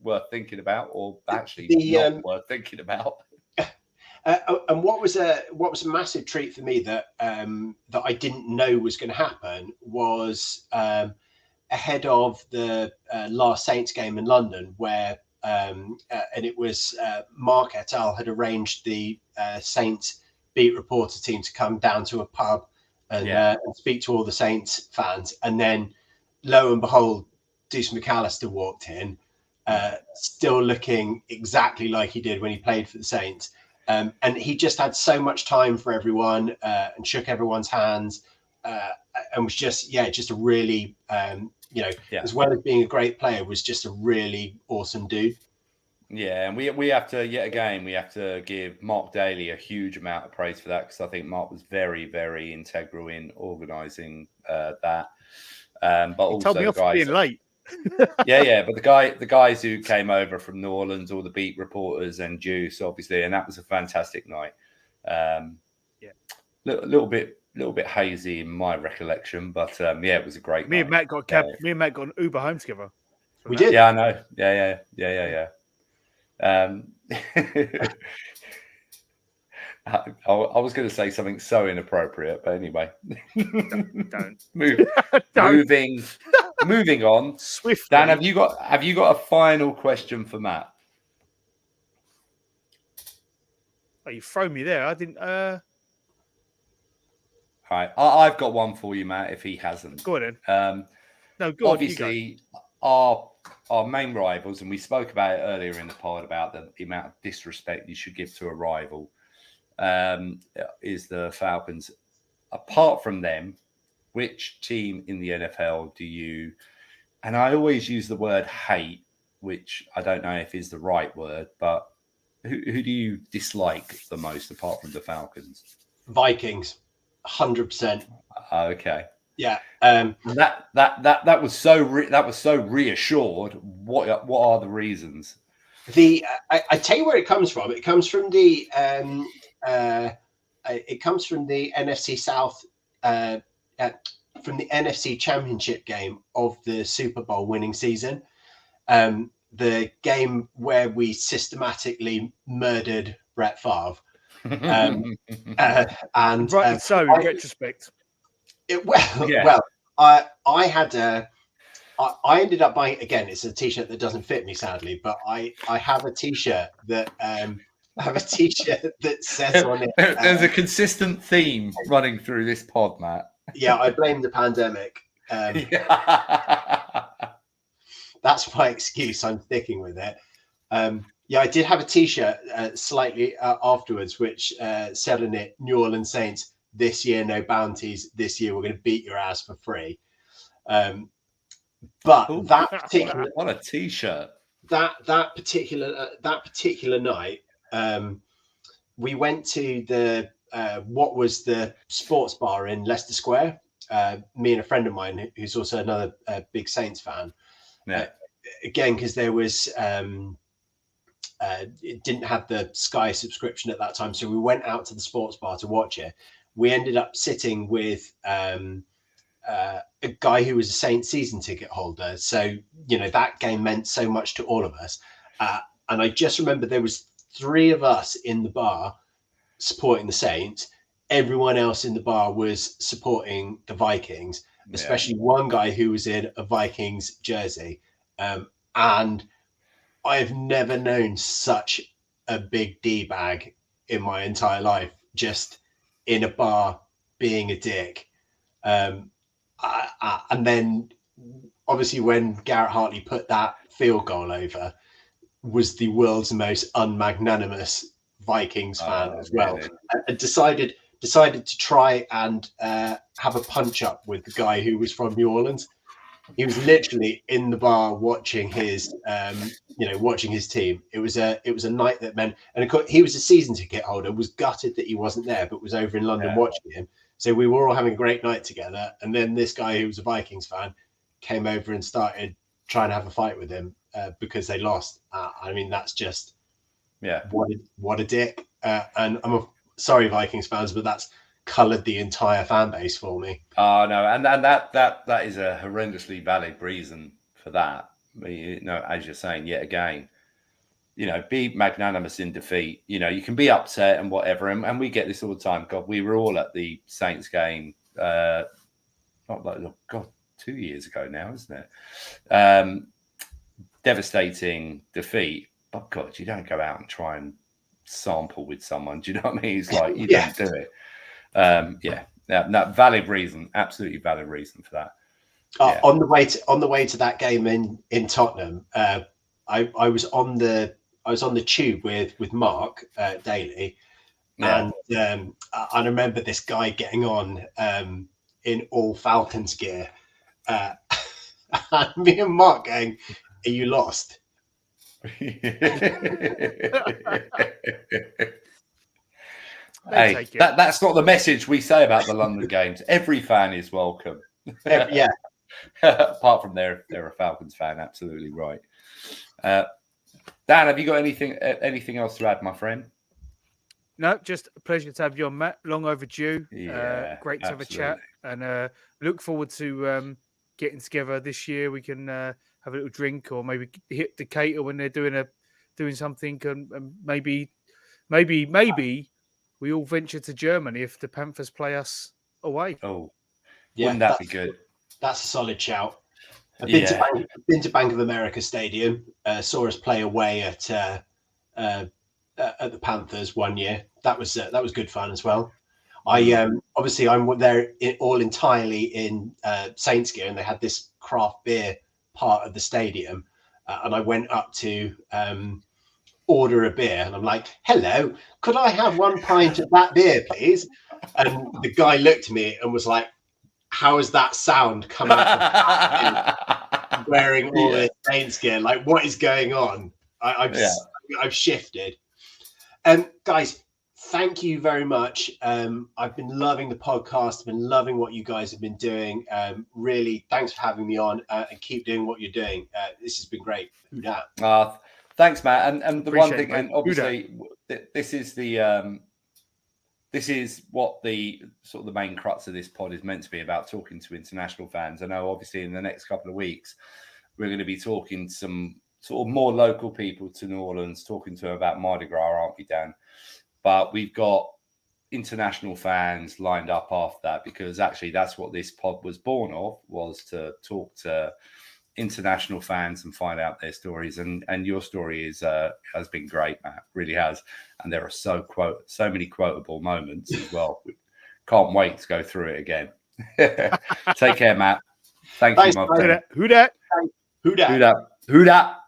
worth thinking about, or actually not worth thinking about.
And what was a massive treat for me that I didn't know was going to happen was ahead of the last Saints game in London, where and it was Mark et al. Had arranged the Saints beat reporter team to come down to a pub and speak to all the Saints fans, and then lo and behold, Deuce McAllister walked in, still looking exactly like he did when he played for the Saints. And he just had so much time for everyone and shook everyone's hands and was just a really, as well as being a great player, was just a really awesome dude.
Yeah, and we have to give Mark Daly a huge amount of praise for that, because I think Mark was very, very integral in organising that. But he also
told me off for being late.
But the guys who came over from New Orleans, all the beat reporters and Juice, obviously, and that was a fantastic night. Little bit hazy in my recollection, but it was a great night.
Me and Matt got an Uber home together.
We did.
Yeah, I know. Yeah. I was going to say something so inappropriate, but anyway,
don't.
Moving on.
Swiftly.
Dan, have you got a final question for Matt?
Oh, you throw me there. I didn't.
All right, I've got one for you, Matt. If he hasn't,
go on then. No, go
obviously, our main rivals, and we spoke about it earlier in the pod about the amount of disrespect you should give to a rival. Is the Falcons. Apart from them, which team in the NFL do you, and I always use the word hate, which I don't know if is the right word, but who do you dislike the most apart from the Falcons?
Vikings, 100%.
Okay.
Yeah.
That was so reassured. What are the reasons?
I tell you where it comes from. It comes from the NFC South, from the NFC Championship game of the Super Bowl winning season. The game where we systematically murdered Brett Favre. And
rightly so, in retrospect.
I ended up buying, again, it's a t-shirt that doesn't fit me, sadly, but I have a t-shirt that says on it.
There's a consistent theme running through this pod, Matt.
Yeah, I blame the pandemic. That's my excuse. I'm sticking with it. Yeah, I did have a T-shirt slightly afterwards, which said on it, "New Orleans Saints, this year no bounties. This year we're going to beat your ass for free." But
Ooh,
that particular
what a T-shirt.
That particular night, we went to the what was the sports bar in Leicester Square. Me and a friend of mine who's also another big Saints fan.
Yeah.
Again, because there was it didn't have the Sky subscription at that time, so we went out to the sports bar to watch it. We ended up sitting with a guy who was a Saints season ticket holder, so that game meant so much to all of us. And I just remember there was 3 of us in the bar supporting the Saints. Everyone else in the bar was supporting the Vikings, especially one guy who was in a Vikings jersey. And I've never known such a big D-bag in my entire life, just in a bar being a dick. And then obviously when Garrett Hartley put that field goal over, was the world's most unmagnanimous Vikings fan as well.
Really?
And decided to try and have a punch up with the guy who was from New Orleans. He was literally in the bar watching his watching his team. It was a night that meant, and of course he was a season ticket holder, was gutted that he wasn't there, but was over in London watching him. So we were all having a great night together. And then this guy who was a Vikings fan came over and started trying to have a fight with him because they lost. I mean, that's just what a dick. And I'm sorry, Vikings fans, but that's coloured the entire fan base for me.
Oh no, and that is a horrendously valid reason for that. As you're saying, yet again, be magnanimous in defeat. You can be upset and whatever, and we get this all the time. God, we were all at the Saints game, not like 2 years ago now, isn't it? Devastating defeat, but God, you don't go out and try and sample with someone. Do you know what I mean? It's like you don't do it. Valid reason, absolutely valid reason for that.
On the way to that game in Tottenham, I was on the tube with Mark Daly, and I remember this guy getting on in all Falcons gear, and me and Mark going, "Are you lost?"
Hey, that's not the message we say about the London games. Every fan is welcome. Apart from they're a Falcons fan, absolutely right. Dan, have you got anything else to add, my friend?
No, just a pleasure to have you on, Matt. Long overdue. Great to have a chat, and look forward to getting together this year. We can have a little drink, or maybe hit Decatur when they're doing something, and maybe we all venture to Germany if the Panthers play us away.
Oh, wouldn't that be good?
That's a solid shout. I've been to Bank of America Stadium. Saw us play away at the Panthers one year. That was good fun as well. Obviously I'm there all entirely in Saints gear, and they had this craft beer part of the stadium, and I went up to order a beer, and I'm like, "Hello, could I have 1 pint of that beer, please?" And the guy looked at me and was like, "How has that sound come out wearing all this Saints gear? Like, what is going on?" I've shifted. Guys, thank you very much. I've been loving the podcast. I've been loving what you guys have been doing. Really, thanks for having me on, and keep doing what you're doing. This has been great. Who dat?
Thanks, Matt. And the
Appreciate
one thing,
it,
and obviously, this is what the sort of the main crux of this pod is meant to be about, talking to international fans. I know, obviously, in the next couple of weeks, we're going to be talking some sort of more local people to New Orleans, talking to them about Mardi Gras, aren't we, Dan? But we've got international fans lined up after that, because actually that's what this pod was born of, was to talk to international fans and find out their stories. And your story has been great, Matt, really has. And there are so many quotable moments as well. Can't wait to go through it again. Take care, Matt. Thank
Thanks,
you, my
guys.
friend.
Who dat?
Who dat?
Who dat?